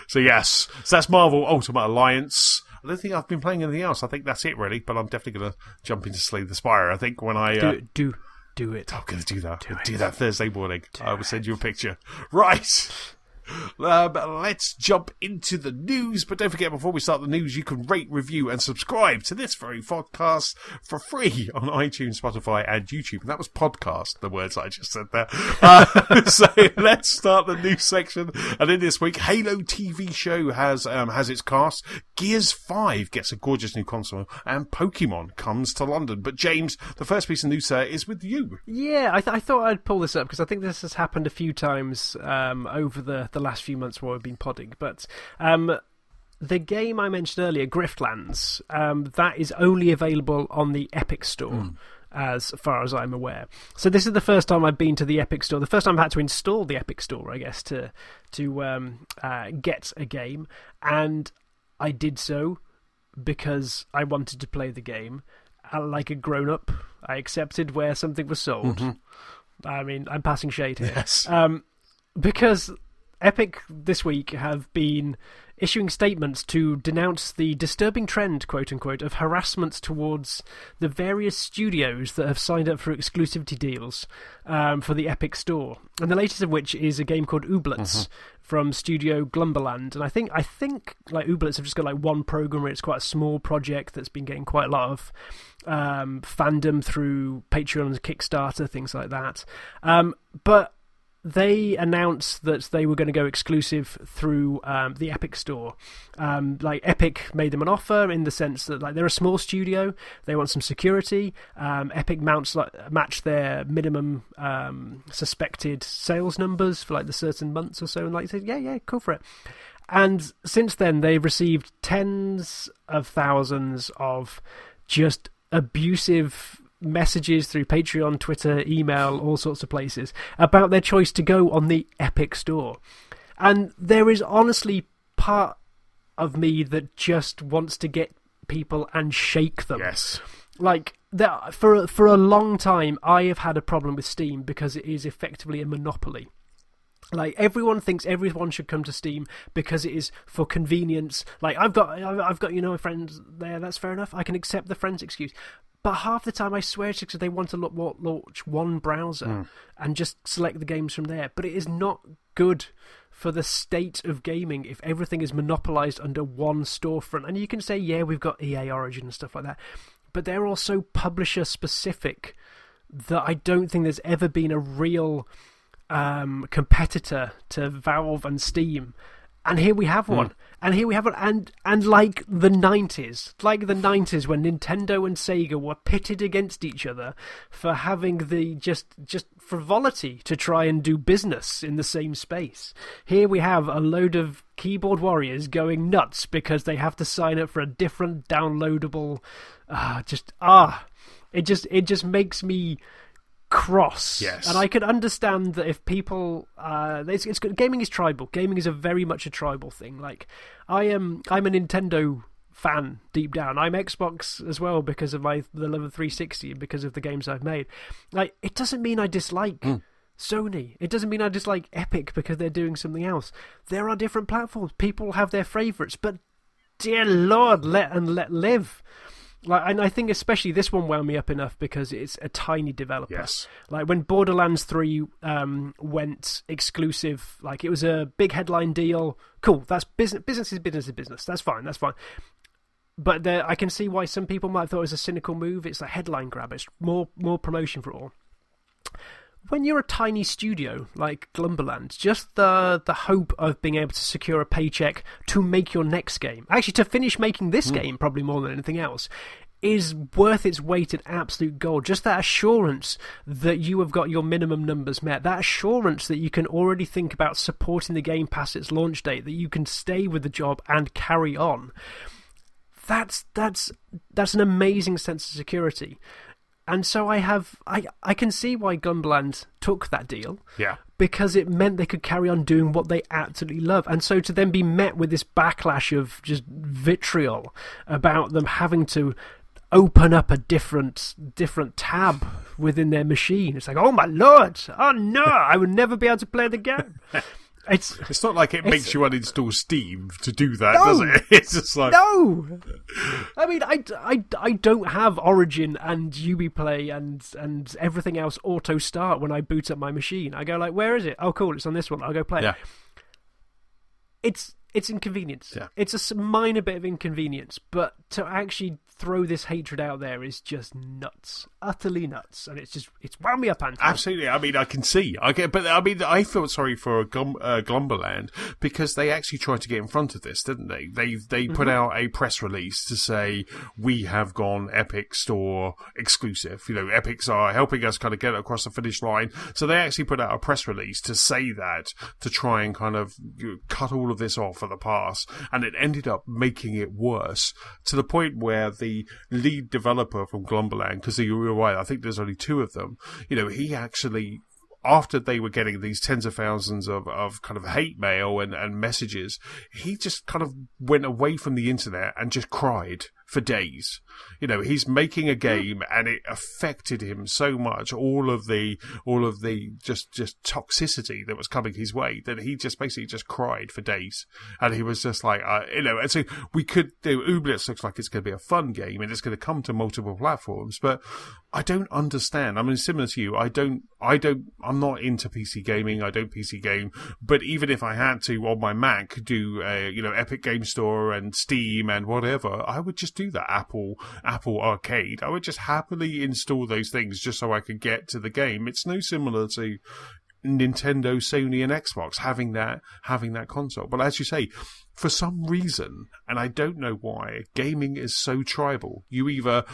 So yes. So that's Marvel Ultimate Alliance. I don't think I've been playing anything else. I think that's it really. But I'm definitely going to jump into Slay the Spire. I think when I do it. I'm going to do that. Do that Thursday morning. I will send you a picture. Right. Let's jump into the news, but don't forget, before we start the news, you can rate, review and subscribe to this very podcast for free on iTunes, Spotify and YouTube. And that was podcast, the words I just said there. So let's start the news section. And in this week, Halo TV show has its cast, Gears 5 gets a gorgeous new console, and Pokemon comes to London. But James, the first piece of news, sir, is with you. Yeah, I thought I'd pull this up because I think this has happened a few times over the last few months while we've been podding, but the game I mentioned earlier, Griftlands, that is only available on the Epic Store, as far as I'm aware. So this is the first time I've been to the Epic Store, the first time I've had to install the Epic Store, I guess, to get a game, and I did so because I wanted to play the game. Like a grown-up, I accepted where something was sold. Mm-hmm. I mean, I'm passing shade here. Yes. Because Epic this week have been issuing statements to denounce the disturbing trend, quote-unquote, of harassment towards the various studios that have signed up for exclusivity deals for the Epic Store. And the latest of which is a game called Ooblets from Studio Glumberland. And I think like Ooblets have just got like one programmer. It's quite a small project that's been getting quite a lot of fandom through Patreon and Kickstarter, things like that. But they announced that they were going to go exclusive through the Epic Store. Like Epic made them an offer in the sense that like they're a small studio, they want some security. Epic match their minimum suspected sales numbers for like the certain months or so, and like said, yeah, go for it. And since then, they've received tens of thousands of just abusive messages through Patreon, Twitter, email, all sorts of places about their choice to go on the Epic Store. And there is honestly part of me that just wants to get people and shake them. Yes. Like, for a long time, I have had a problem with Steam because it is effectively a monopoly. Like, everyone thinks everyone should come to Steam because it is for convenience. Like, I've got friends there, that's fair enough. I can accept the friends excuse. But half the time, I swear it's because they want to launch one browser and just select the games from there. But it is not good for the state of gaming if everything is monopolised under one storefront. And you can say, yeah, we've got EA Origin and stuff like that. But they're all so publisher-specific that I don't think there's ever been a real competitor to Valve and Steam. And here we have one. And here we have one. And like the 90s, when Nintendo and Sega were pitted against each other for having the just frivolity to try and do business in the same space. Here we have a load of keyboard warriors going nuts because they have to sign up for a different downloadable. It just makes me cross. Yes. And I can understand that if people it's gaming is tribal. Gaming is very much a tribal thing. Like I'm a Nintendo fan deep down. I'm Xbox as well because of the love of 360 and because of the games I've made. Like, it doesn't mean I dislike Sony. It doesn't mean I dislike Epic because they're doing something else. There are different platforms. People have their favourites, but dear Lord, let live. Like, and I think especially this one wound me up enough because it's a tiny developer. Yes. Like when Borderlands 3 went exclusive, like it was a big headline deal. Cool, that's business. Business is business. That's fine. But I can see why some people might have thought it was a cynical move. It's a headline grab. It's more promotion for all. When you're a tiny studio like Glumberland, just the hope of being able to secure a paycheck to make your next game, actually to finish making this game probably more than anything else, is worth its weight in absolute gold. Just that assurance that you have got your minimum numbers met, that assurance that you can already think about supporting the game past its launch date, that you can stay with the job and carry on. That's an amazing sense of security. And so I can see why Gunbland took that deal. Yeah. Because it meant they could carry on doing what they absolutely love. And so to then be met with this backlash of just vitriol about them having to open up a different tab within their machine. It's like, oh my lord, oh no, I would never be able to play the game. It's not like it makes you uninstall Steam to do that, does it? It's just like... No! I mean, I don't have Origin and Ubiplay and everything else auto-start when I boot up my machine. I go like, where is it? Oh, cool, it's on this one. I'll go play it. It's inconvenience. Yeah. It's a minor bit of inconvenience, but to actually throw this hatred out there is just nuts, utterly nuts, and it's wound me up, Antony. Absolutely. I mean, I can see. I feel sorry for Glumberland because they actually tried to get in front of this, didn't they? They put out a press release to say we have gone Epic Store exclusive. You know, Epics are helping us kind of get across the finish line. So they actually put out a press release to say that, to try and kind of cut all of this off at the pass, and it ended up making it worse to the point where the lead developer from Glumberland, because you're right, I think there's only two of them, you know, he actually, after they were getting these tens of thousands of kind of hate mail and messages, he just kind of went away from the internet and just cried for days. You know, he's making a game and it affected him so much, all of the just toxicity that was coming his way, that he just basically just cried for days. And he was just like, you know, and so we could do, Ooblets looks like it's going to be a fun game and it's going to come to multiple platforms, but I don't understand. I mean, similar to you, I'm not into PC gaming. I don't PC game, but even if I had to on my Mac do, you know, Epic Game Store and Steam and whatever, I would just do that. Apple Arcade. I would just happily install those things just so I could get to the game. It's no similar to Nintendo, Sony, and Xbox having that console. But as you say, for some reason, and I don't know why, gaming is so tribal. You either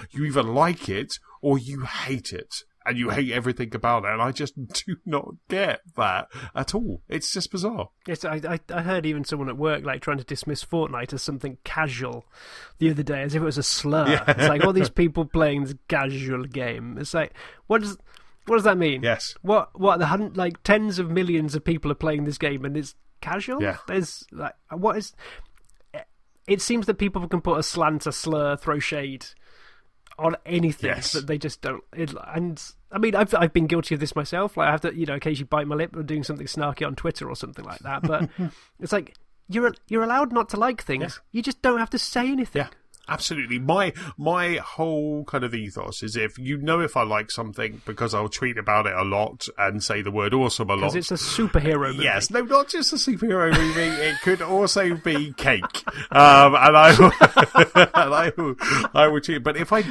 like it or you hate it. And you hate everything about it, and I just do not get that at all. It's just bizarre. Yes, I heard even someone at work like trying to dismiss Fortnite as something casual the other day, as if it was a slur. Yeah. It's like all these people playing this casual game. It's like, what does that mean? Yes. What like tens of millions of people are playing this game, and it's casual. Yeah. There's like, what is? It seems that people can put a slant, a slur, throw shade on anything that they just don't. And I mean, I've been guilty of this myself. Like I have to, you know, occasionally bite my lip or doing something snarky on Twitter or something like that. But it's like you're allowed not to like things. Yeah. You just don't have to say anything. Yeah. Absolutely. My whole kind of ethos is if I like something, because I'll tweet about it a lot and say the word awesome a lot. Because it's a superhero movie. Yes, no, not just a superhero movie. It could also be cake. And I will tweet. But if I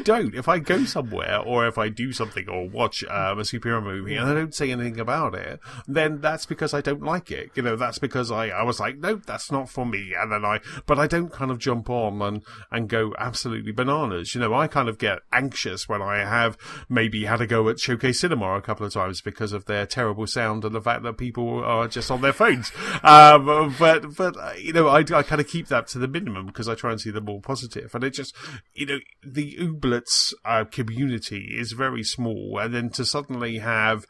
go somewhere or if I do something or watch a superhero movie and I don't say anything about it, then that's because I don't like it. That's because I was like, no, that's not for me. And then but I don't kind of jump on and go absolutely bananas. I kind of get anxious when I have maybe had a go at Showcase Cinema a couple of times because of their terrible sound and the fact that people are just on their phones. But I kind of keep that to the minimum because I try and see them more positive. And it just, the Ooblets community is very small, and then to suddenly have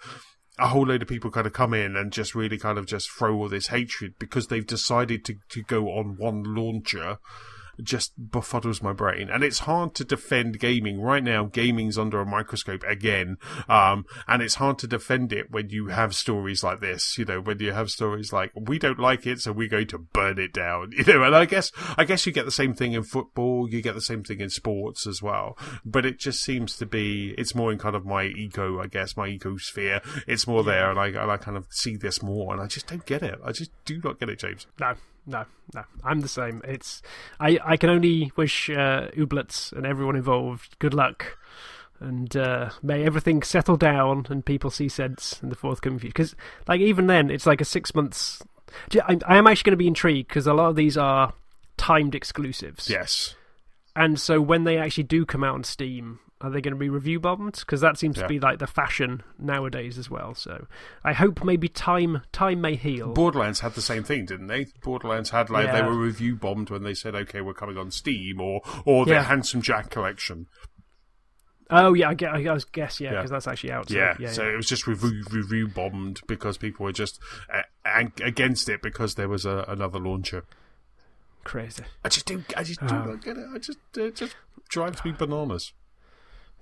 a whole load of people kind of come in and just really kind of just throw all this hatred because they've decided to go on one launcher just befuddles my brain. And it's hard to defend gaming. Right now, gaming's under a microscope again. And it's hard to defend it when you have stories like this, when you have stories like, we don't like it, so we're going to burn it down, and I guess you get the same thing in football, you get the same thing in sports as well. But it just seems to be, it's more in kind of my ecosphere. It's more there, and I kind of see this more, and I just don't get it. I just do not get it, James. No. I'm the same. I can only wish Ooblets and everyone involved good luck, and may everything settle down and people see sense in the forthcoming future. Because, even then, it's like a 6 months. I am actually going to be intrigued because a lot of these are timed exclusives. Yes. And so when they actually do come out on Steam, are they going to be review bombed? Because that seems to be like the fashion nowadays as well. So I hope maybe time may heal. Borderlands had the same thing, didn't they? Borderlands had they were review bombed when they said, okay, we're coming on Steam, or the Handsome Jack collection. Oh yeah, I guess because that's actually out. So, so it was just review bombed because people were just against it because there was another launcher. Crazy. I just do not get it. It just drives me bananas.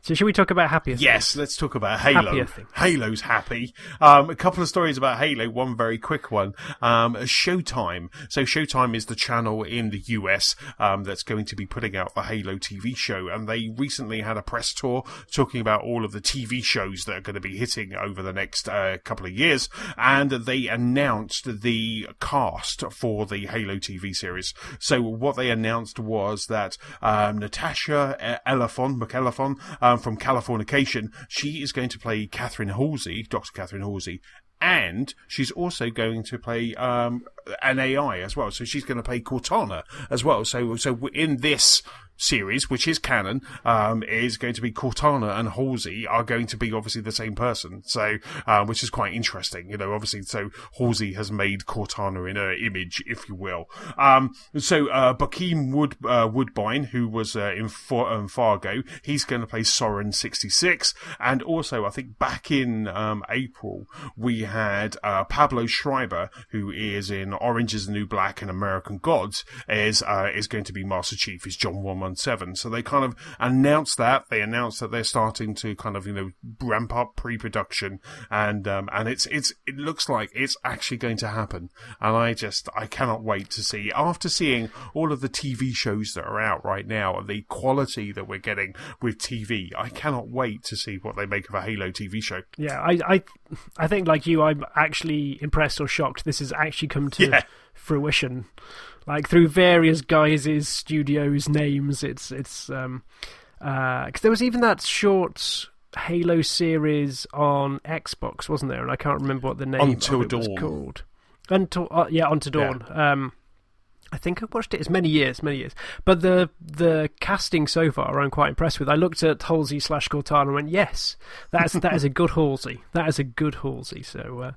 So should we talk about happier things? Yes, let's talk about Halo. Halo's happy. A couple of stories about Halo. One very quick one. Showtime. So Showtime is the channel in the US that's going to be putting out the Halo TV show. And they recently had a press tour talking about all of the TV shows that are going to be hitting over the next couple of years. And they announced the cast for the Halo TV series. So what they announced was that Natasha McElefon, from Californication, she is going to play Catherine Halsey, Dr. Catherine Halsey, and she's also going to play an AI as well. So she's going to play Cortana as well. So in this series, which is canon, is going to be Cortana and Halsey are going to be obviously the same person. So, which is quite interesting, obviously. So Halsey has made Cortana in her image, if you will. Bokeem Woodbine, who was in Fargo, he's going to play Soren 66. And also, I think back in April, we had Pablo Schreiber, who is in Orange is the New Black and American Gods, is going to be Master Chief, is John 117. So they kind of announced that. They announced that they're starting to kind of, ramp up pre-production, and it looks like it's actually going to happen. And I cannot wait to see, after seeing all of the TV shows that are out right now, the quality that we're getting with TV, I cannot wait to see what they make of a Halo TV show. Yeah, I think like you, I'm actually impressed or shocked this has actually come to fruition. Through various guises, studios, names, it's because there was even that short Halo series on Xbox, wasn't there? And I can't remember what the name of it was called. Until Dawn. Yeah. I think I watched it. It's many years. But the casting so far, I'm quite impressed with. I looked at Halsey / Cortana and went, yes, that is a good Halsey. That is a good Halsey. So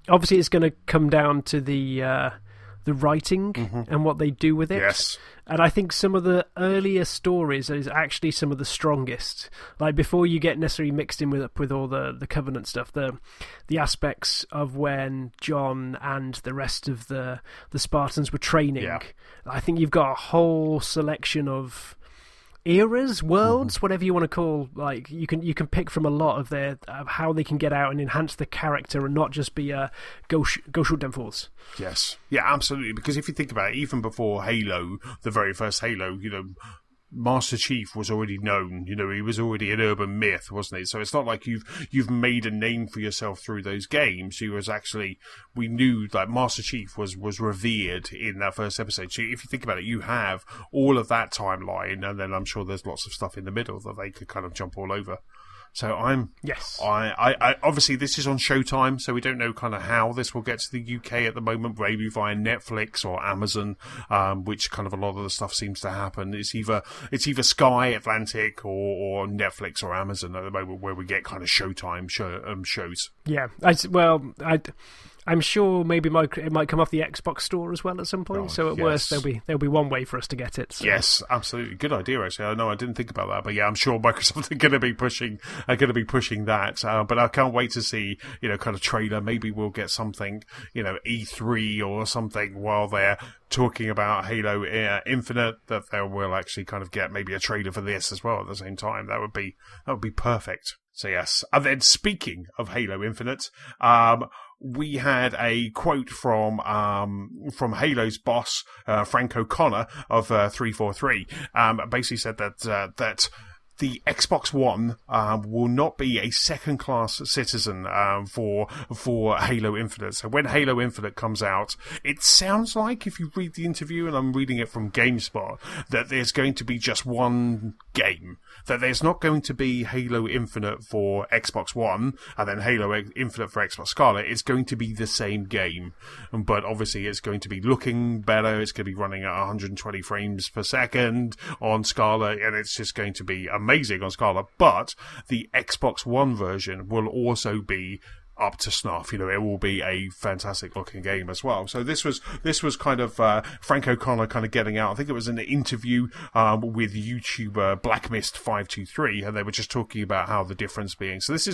obviously, it's going to come down to the writing and what they do with it. Yes. And I think some of the earlier stories is actually some of the strongest. Before you get necessarily mixed in with all the Covenant stuff, the aspects of when John and the rest of the Spartans were training. Yeah. I think you've got a whole selection of eras, worlds, whatever you want to call. You can pick from a lot of how they can get out and enhance the character and not just be a go shoot them fools. Yes, yeah, absolutely. Because if you think about it, even before Halo, the very first Halo, Master Chief was already known. You know, he was already an urban myth, wasn't he? So it's not like you've made a name for yourself through those games. He was actually, we knew that Master Chief was revered in that first episode. So if you think about it, you have all of that timeline, and then I'm sure there's lots of stuff in the middle that they could kind of jump all over. So I obviously this is on Showtime, so we don't know kind of how this will get to the UK at the moment, maybe via Netflix or Amazon, which kind of a lot of the stuff seems to happen. It's either Sky Atlantic or Netflix or Amazon at the moment where we get kind of Showtime shows. Yeah, I'm sure maybe it might come off the Xbox store as well at some point. So at worst, there'll be one way for us to get it. So. Yes, absolutely, good idea. Actually, I know I didn't think about that, but yeah, I'm sure Microsoft are going to be pushing that. But I can't wait to see, you know, kind of trailer. Maybe we'll get something, you know, E3 or something while they're talking about Halo Infinite. That they will actually kind of get maybe a trailer for this as well at the same time. That would be perfect. So yes, and then speaking of Halo Infinite, we had a quote from Halo's boss, Frank O'Connor of 343. Basically said that the Xbox One will not be a second-class citizen for Halo Infinite. So when Halo Infinite comes out, it sounds like, if you read the interview, and I'm reading it from GameSpot, that there's going to be just one game. That there's not going to be Halo Infinite for Xbox One, and then Halo Infinite for Xbox Scarlet. It's going to be the same game. But obviously it's going to be looking better, it's going to be running at 120 frames per second on Scarlet, and it's just going to be amazing on Scarlet. But the Xbox One version will also be up to snuff. You know, it will be a fantastic looking game as well. So this was kind of Frank O'Connor kind of getting out. I think it was an interview with YouTuber Blackmist523, and they were just talking about how the difference being. So this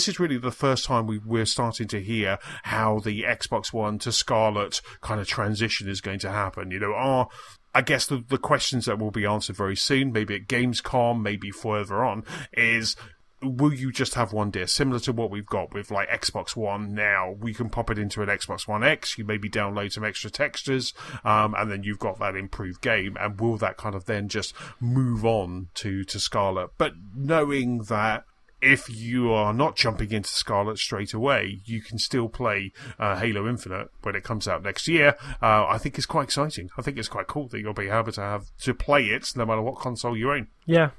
is really the first time we're starting to hear how the Xbox One to Scarlet kind of transition is going to happen. You know, I guess the questions that will be answered very soon, maybe at Gamescom, maybe further on, is, will you just have one disc, similar to what we've got with like Xbox One now? We can pop it into an Xbox One X, you maybe download some extra textures, and then you've got that improved game, and will that kind of then just move on to Scarlet? But knowing that if you are not jumping into Scarlet straight away, you can still play Halo Infinite when it comes out next year. I think it's quite exciting. I think it's quite cool that you'll be able to play it no matter what console you own. Yeah.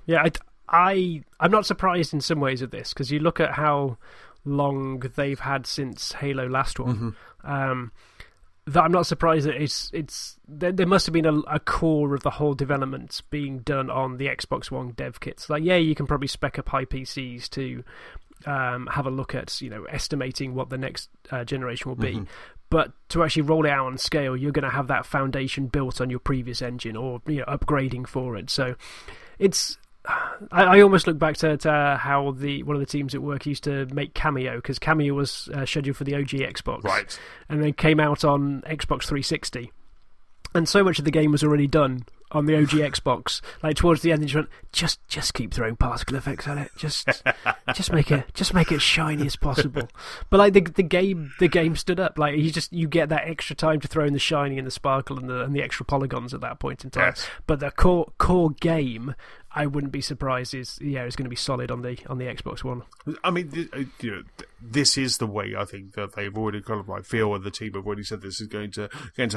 I'm not surprised in some ways of this, because you look at how long they've had since Halo last one. Mm-hmm. That I'm not surprised that there must have been a core of the whole development being done on the Xbox One dev kits. Like, yeah, you can probably spec up high PCs to have a look at, you know, estimating what the next generation will be. Mm-hmm. But to actually roll it out on scale, you're going to have that foundation built on your previous engine, or, you know, upgrading for it. So it's, I almost look back to how one of the teams at work used to make Cameo, because Cameo was scheduled for the OG Xbox, right, and then came out on Xbox 360, and so much of the game was already done on the OG Xbox. Like towards the end, they just went, just keep throwing particle effects at it, just make it shiny as possible. But like the game stood up. Like you get that extra time to throw in the shiny and the sparkle and the extra polygons at that point in time. Yes. But the core game, I wouldn't be surprised is going to be solid on the Xbox One. I mean, this is the way I think that they've already kind of like Phil and the team have already said this is going to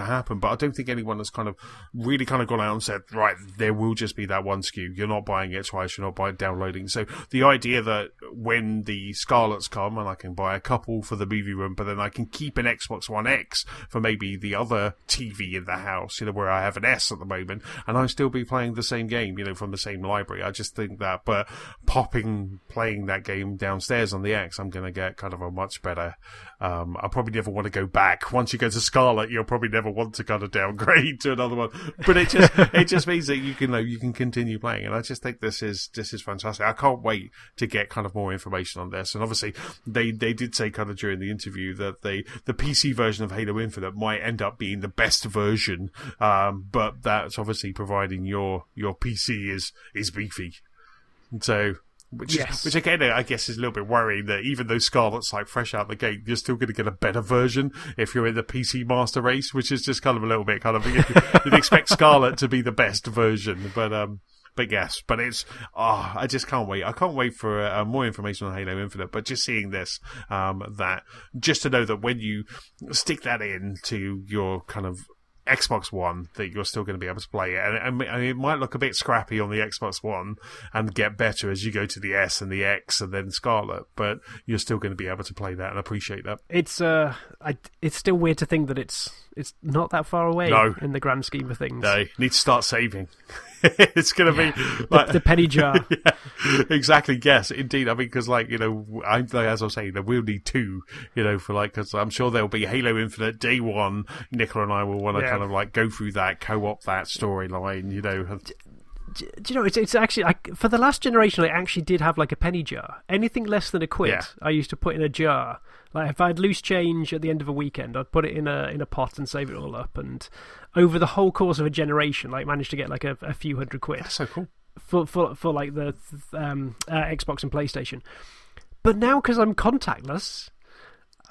happen. But I don't think anyone has kind of really kind of gone out and said, right, there will just be that one SKU. You're not buying it twice. You're not downloading. So the idea that when the Scarlets come and I can buy a couple for the movie room, but then I can keep an Xbox One X for maybe the other TV in the house, you know, where I have an S at the moment, and I'll still be playing the same game, you know, from the same library. I just think that, but playing that game downstairs on the X, I'm going to get kind of a much better. I probably never want to go back. Once you go to Scarlet, you'll probably never want to kind of downgrade to another one. But it just means that you can continue playing, and I just think this is fantastic. I can't wait to get kind of more information on this. And obviously, they did say kind of during the interview that the PC version of Halo Infinite might end up being the best version, but that's obviously providing your PC is beefy. So, which again, I guess is a little bit worrying that even though Scarlet's like fresh out the gate, you're still going to get a better version if you're in the PC master race, which is just kind of a little bit kind of, you'd expect Scarlet to be the best version, but But yes, but it's I just can't wait. I can't wait for more information on Halo Infinite. But just seeing this, that just to know that when you stick that in to your kind of Xbox One, that you're still going to be able to play it, and it might look a bit scrappy on the Xbox One and get better as you go to the S and the X and then Scarlet, but you're still going to be able to play that and appreciate that. It's still weird to think that it's not that far away in the grand scheme of things. No, you need to start saving. It's going to be like the penny jar. Yeah, exactly. Yes, indeed. I mean, because as I was saying, we'll need two. Because I'm sure there'll be Halo Infinite day one. Nicola and I will want to kind of go through that, co-op that storyline. Do you know, it's actually for the last generation, I actually did have a penny jar. Anything less than a quid, I used to put in a jar. Like if I had loose change at the end of a weekend, I'd put it in a pot and save it all up. And over the whole course of a generation, managed to get a few £100. That's so cool for the Xbox and PlayStation. But now, because I'm contactless,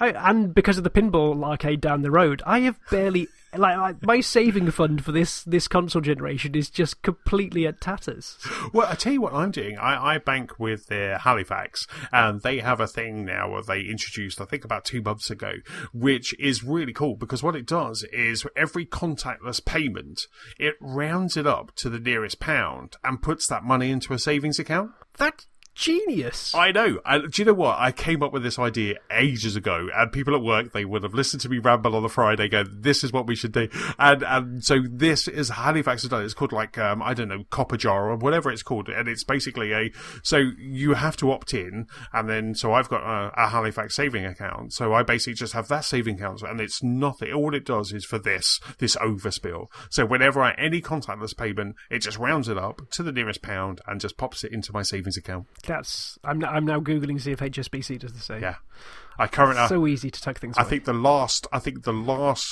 and because of the pinball arcade down the road, I have barely my saving fund for this console generation is just completely at tatters. Well, I tell you what I'm doing. I bank with Halifax, and they have a thing now where they introduced, I think about 2 months ago, which is really cool because what it does is every contactless payment, it rounds it up to the nearest pound and puts that money into a savings account. That's genius. I know. And do you know what? I came up with this idea ages ago, and people at work, they would have listened to me ramble on the Friday going, this is what we should do. And so this is Halifax has done it. It's called I don't know, Copper Jar or whatever it's called. And it's basically so you have to opt in, and then, so I've got a Halifax saving account. So I basically just have that saving account, and it's nothing. All it does is for this overspill. So whenever any contactless payment, it just rounds it up to the nearest pound and just pops it into my savings account. I'm now googling to see if HSBC does the same. Yeah, it's so easy to tuck things away. I think the last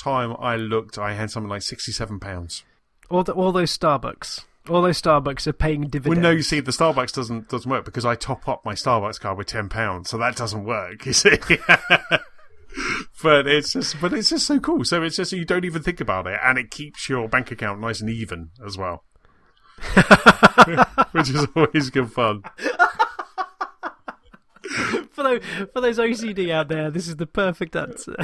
time I looked, I had something like £67. All those Starbucks. All those Starbucks are paying dividends. Well, no, you see, the Starbucks doesn't work because I top up my Starbucks card with £10, so that doesn't work. You see. But it's just so cool. So it's just you don't even think about it, and it keeps your bank account nice and even as well. Which is always good fun. For those OCD out there, this is the perfect answer.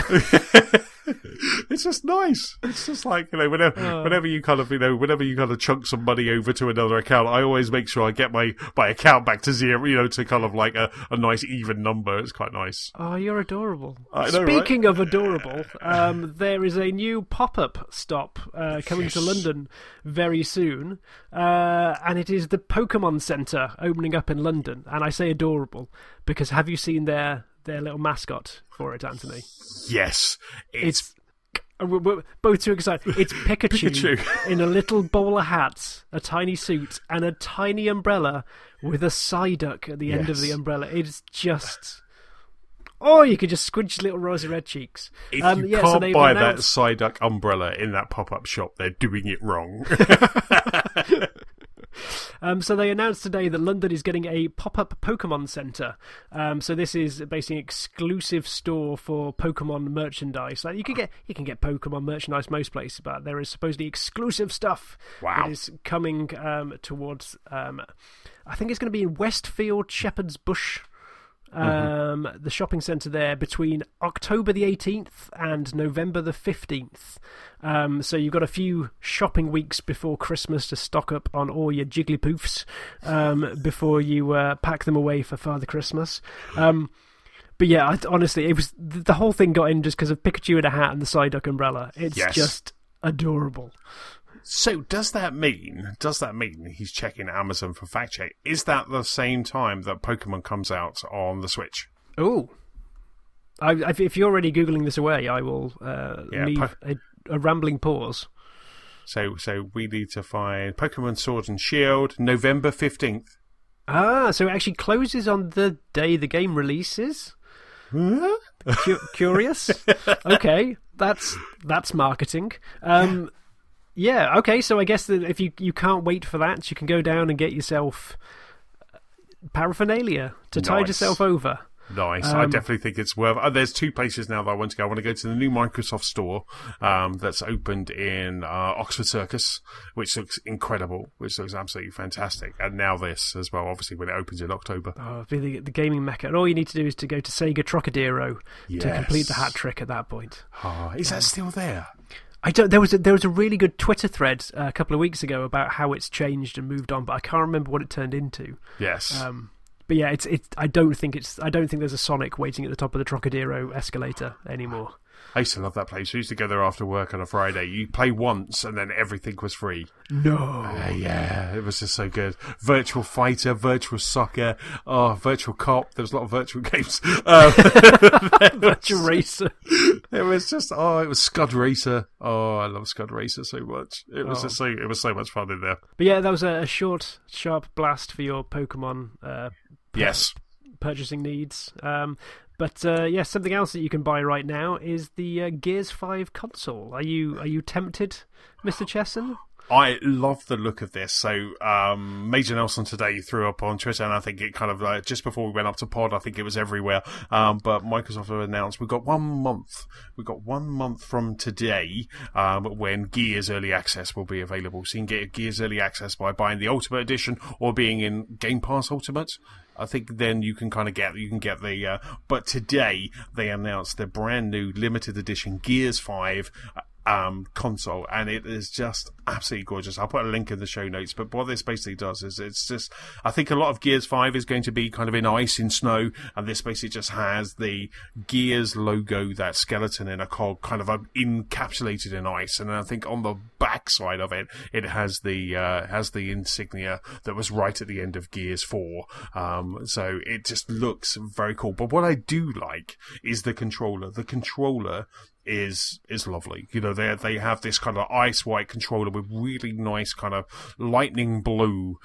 It's just nice. It's just whenever you kind of chunk some money over to another account, I always make sure I get my account back to zero, to kind of a nice even number. It's quite nice. Oh, you're adorable. I know, Speaking of adorable, there is a new pop-up stop coming to London very soon, and it is the Pokemon Centre opening up in London. And I say adorable because have you seen their little mascot for it, Antony? Yes. We're both too excited. It's Pikachu in a little bowler hat, a tiny suit, and a tiny umbrella with a Psyduck at the end of the umbrella. It's just... Oh, you could just squinch little rosy red cheeks. If you can't buy that Psyduck umbrella in that pop-up shop, they're doing it wrong. So they announced today that London is getting a pop-up Pokemon Centre. So this is basically an exclusive store for Pokemon merchandise. You can get Pokemon merchandise most places, but there is supposedly exclusive stuff that is coming towards. I think it's going to be in Westfield, Shepherd's Bush. The shopping centre there between October the 18th and November the 15th. So you've got a few shopping weeks before Christmas to stock up on all your Jigglypuffs before you pack them away for Father Christmas. But yeah, honestly, it was the whole thing got in just because of Pikachu in a hat and the Psyduck umbrella. It's just adorable. So does that mean he's checking Amazon for fact check? Is that the same time that Pokemon comes out on the Switch? Oh, if you're already googling this away, I will leave a rambling pause. So we need to find Pokemon Sword and Shield, November 15th. Ah, so it actually closes on the day the game releases. Huh? Curious. Okay, that's marketing. Yeah, okay, so I guess that if you can't wait for that, you can go down and get yourself paraphernalia to tide yourself over. Nice. I definitely think it's worth. There's 2 places now that I want to go. I want to go to the new Microsoft store that's opened in Oxford Circus, which looks incredible, which looks absolutely fantastic. And now this as well, obviously, when it opens in October. Oh, the gaming mecca. And all you need to do is to go to Sega Trocadero to complete the hat trick at that point. Oh, is that still there? There was a really good Twitter thread a couple of weeks ago about how it's changed and moved on, but I can't remember what it turned into. Yes. But yeah, I don't think there's a Sonic waiting at the top of the Trocadero escalator anymore. I used to love that place. I used to go there after work on a Friday. You play once and then everything was free. No. Yeah, it was just so good. Virtual Fighter, Virtual Soccer, Virtual Cop. There was a lot of virtual games. Virtual Racer. It was just, it was Scud Racer. Oh, I love Scud Racer so much. It was just it was so much fun in there. But yeah, that was a short, sharp blast for your Pokemon yes. Purchasing needs. But something else that you can buy right now is the Gears 5 console. Are you tempted, Mr. Chesson? I love the look of this. So, Major Nelson today threw up on Twitter, and I think it kind of just before we went up to pod, I think it was everywhere. But Microsoft have announced we've got 1 month. We've got 1 month from today when Gears Early Access will be available. So you can get Gears Early Access by buying the Ultimate Edition or being in Game Pass Ultimate. I think then you can get the. But today they announced the brand new limited edition Gears 5 console, and it is just absolutely gorgeous. I'll put a link in the show notes, but what this basically does is it's just, I think a lot of Gears 5 is going to be kind of in ice, in snow, and this basically just has the Gears logo, that skeleton in a cog, kind of encapsulated in ice, and I think on the back side of it, it has the insignia that was right at the end of Gears 4, so it just looks very cool. But what I do like is the controller. The controller is lovely. You know, they have this kind of ice white controller with really nice kind of lightning blue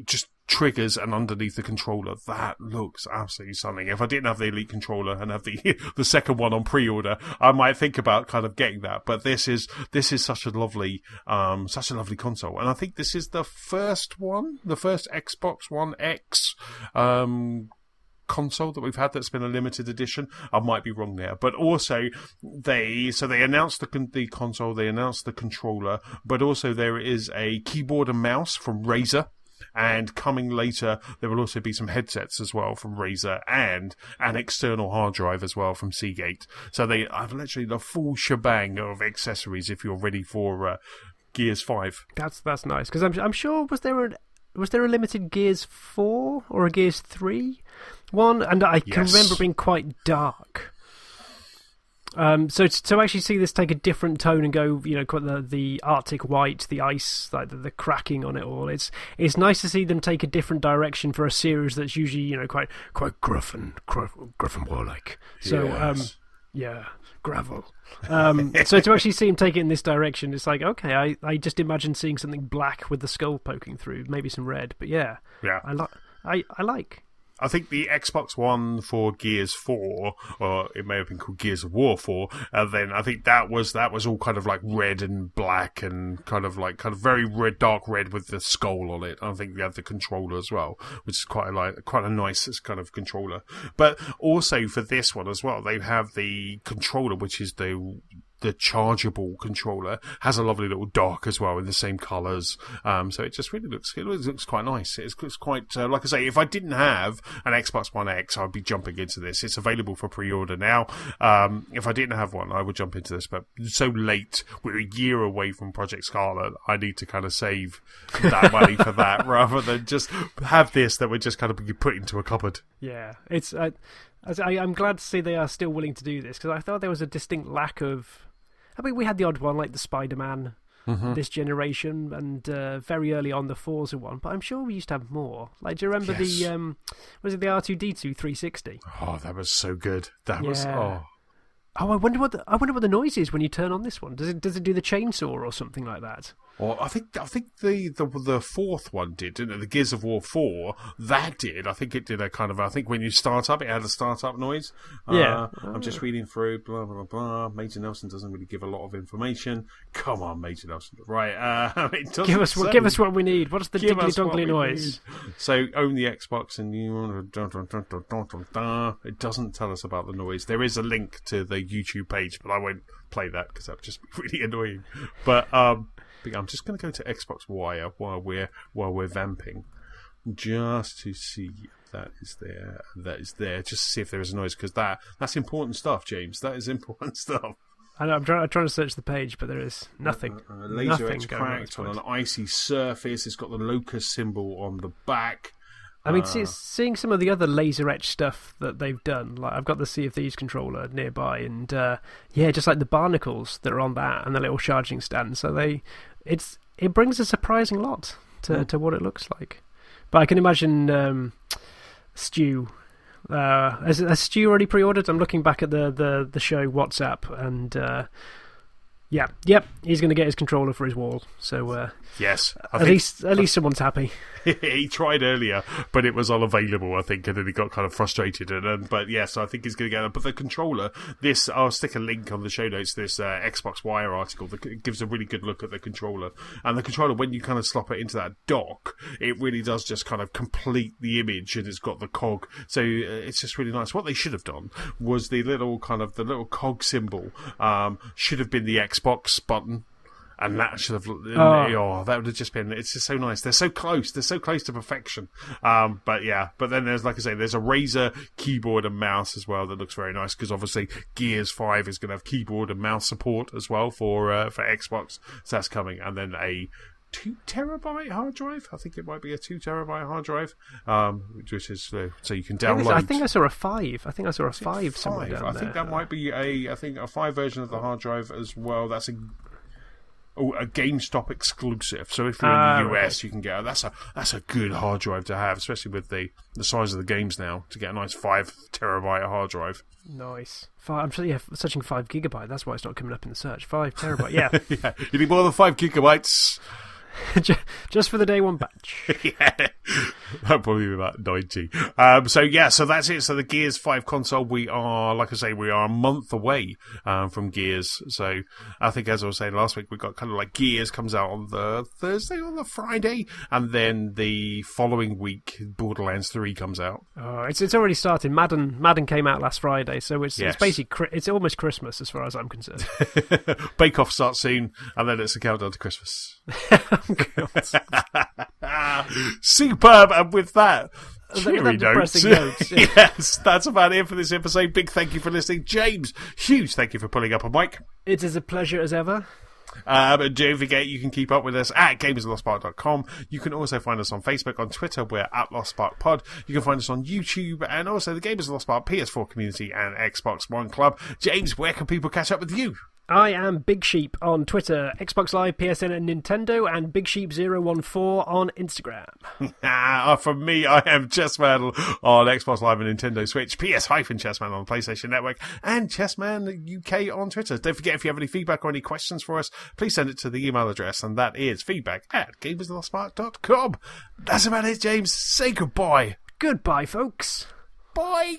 just triggers, and underneath the controller, that looks absolutely stunning. If I didn't have the Elite controller and have the second one on pre-order, I might think about kind of getting that. But this is such a lovely console, and I think this is the first Xbox One X console that we've had that's been a limited edition. I might be wrong there, but also they announced the console, they announced the controller, but also there is a keyboard and mouse from Razer, and coming later there will also be some headsets as well from Razer and an external hard drive as well from Seagate. So they have literally the full shebang of accessories if you're ready for Gears 5. That's nice, because I'm sure was there a limited Gears 4 or a Gears 3 one? And I can remember being quite dark. So to actually see this take a different tone and go, you know, the Arctic white, the ice, like the cracking on it all, it's nice to see them take a different direction for a series that's usually, you know, quite gruff and warlike. So yes. Gravel. So to actually see him take it in this direction, it's like, okay, I just imagine seeing something black with the skull poking through, maybe some red, but yeah. I like. I think the Xbox One for Gears 4, or it may have been called Gears of War 4, then I think that was all kind of like red and black and kind of very red, dark red with the skull on it. I think we have the controller as well, which is quite a nice kind of controller. But also for this one as well, they have the controller, which is the chargeable controller, has a lovely little dock as well in the same colours. So it just really looks quite nice. It's quite, like I say, if I didn't have an Xbox One X, I'd be jumping into this. It's available for pre-order now. If I didn't have one, I would jump into this, but so late, we're a year away from Project Scarlet, I need to kind of save that money for that rather than just have this that would just kind of be put into a cupboard. Yeah, it's I'm glad to see they are still willing to do this, because I thought there was a distinct lack of. I mean, we had the odd one like the Spider-Man this generation, and very early on the Forza one, but I'm sure we used to have more. Like, do you remember the was it the R2-D2 360? Oh, that was so good. That was Oh, I wonder what the noise is when you turn on this one. Does it do the chainsaw or something like that? Well, I think the fourth one did, didn't it? The Gears of War 4, that did. I think it did a kind of, I think when you start up, it had a start-up noise. Yeah. I'm just reading through, blah, blah, blah. Major Nelson doesn't really give a lot of information. Come on, Major Nelson. Right, it doesn't give us what we need. What's the diggly-dongly noise? So, own the Xbox and you... It doesn't tell us about the noise. There is a link to the YouTube page, but I won't play that because that would just be really annoying. But I'm just going to go to Xbox Wire while we're vamping, just to see if that is there, just to see if there is a noise, because that's important stuff, James. That is important stuff. I know, I'm trying to search the page, but there is nothing. Laser edge cracked on an icy surface. It's got the locust symbol on the back. I mean, seeing some of the other laser etch stuff that they've done, like I've got the Sea of Thieves controller nearby, and just like the barnacles that are on that and the little charging stand. So it brings a surprising lot to what it looks like. But I can imagine Stu. Has Stu already pre-ordered? I'm looking back at the show WhatsApp, and yep, he's going to get his controller for his wall. So yes, at least someone's happy. He tried earlier, but it was unavailable, I think, and then he got kind of frustrated. But yes, I think he's going to get it. But the controller, I'll stick a link on the show notes. This Xbox Wire article that gives a really good look at the controller. And the controller, when you kind of slot it into that dock, it really does just kind of complete the image, and it's got the cog. So it's just really nice. What they should have done was the little cog symbol should have been the Xbox button. And that should have... that would have just been... It's just so nice. They're so close. They're so close to perfection. But then there's, like I say, there's a Razer keyboard and mouse as well that looks very nice, because obviously Gears 5 is going to have keyboard and mouse support as well for Xbox. So that's coming. And then a 2 terabyte hard drive. I think it might be a 2 terabyte hard drive, which is so you can download. I think I saw a 5. I think I saw a 5 somewhere down there. I think that might be a 5 version of the hard drive as well. That's a GameStop exclusive. So if you're in the US, you can get that's a good hard drive to have, especially with the size of the games now, to get a nice 5 terabyte hard drive. Nice. I'm searching 5 gigabyte. That's why it's not coming up in the search. 5 terabyte. Yeah. Yeah. You need more than 5 gigabytes. Just for the day one batch. Yeah, that'll probably be about 90. So that's it. So the Gears 5 console, we are a month away from Gears. So I think, as I was saying last week, we got kind of like Gears comes out on the Thursday or the Friday, and then the following week Borderlands 3 comes out. Oh, it's already started. Madden came out last Friday, so it's basically it's almost Christmas as far as I'm concerned. Bake Off starts soon, and then it's a countdown to Christmas. Superb. And with that cheery notes, yes, that's about it for this episode. Big thank you for listening, James. Huge thank you for pulling up a mic. It is a pleasure as ever. And don't forget, you can keep up with us at gamersoflostspark.com. You can also find us on Facebook, on Twitter, we're at LostSparkPod. You can find us on YouTube, and also the Gamers of Lost Spark PS4 community and Xbox One Club. James, where can people catch up with you? I am Big Sheep on Twitter, Xbox Live, PSN and Nintendo, and Big Sheep 014 on Instagram. From me, I am Chessman on Xbox Live and Nintendo Switch, PS-Chessman on PlayStation Network, and Chessman UK on Twitter. Don't forget, if you have any feedback or any questions for us, please send it to the email address, and that is feedback@gamersoflostspark.com. That's about it, James. Say goodbye. Goodbye, folks. Bye.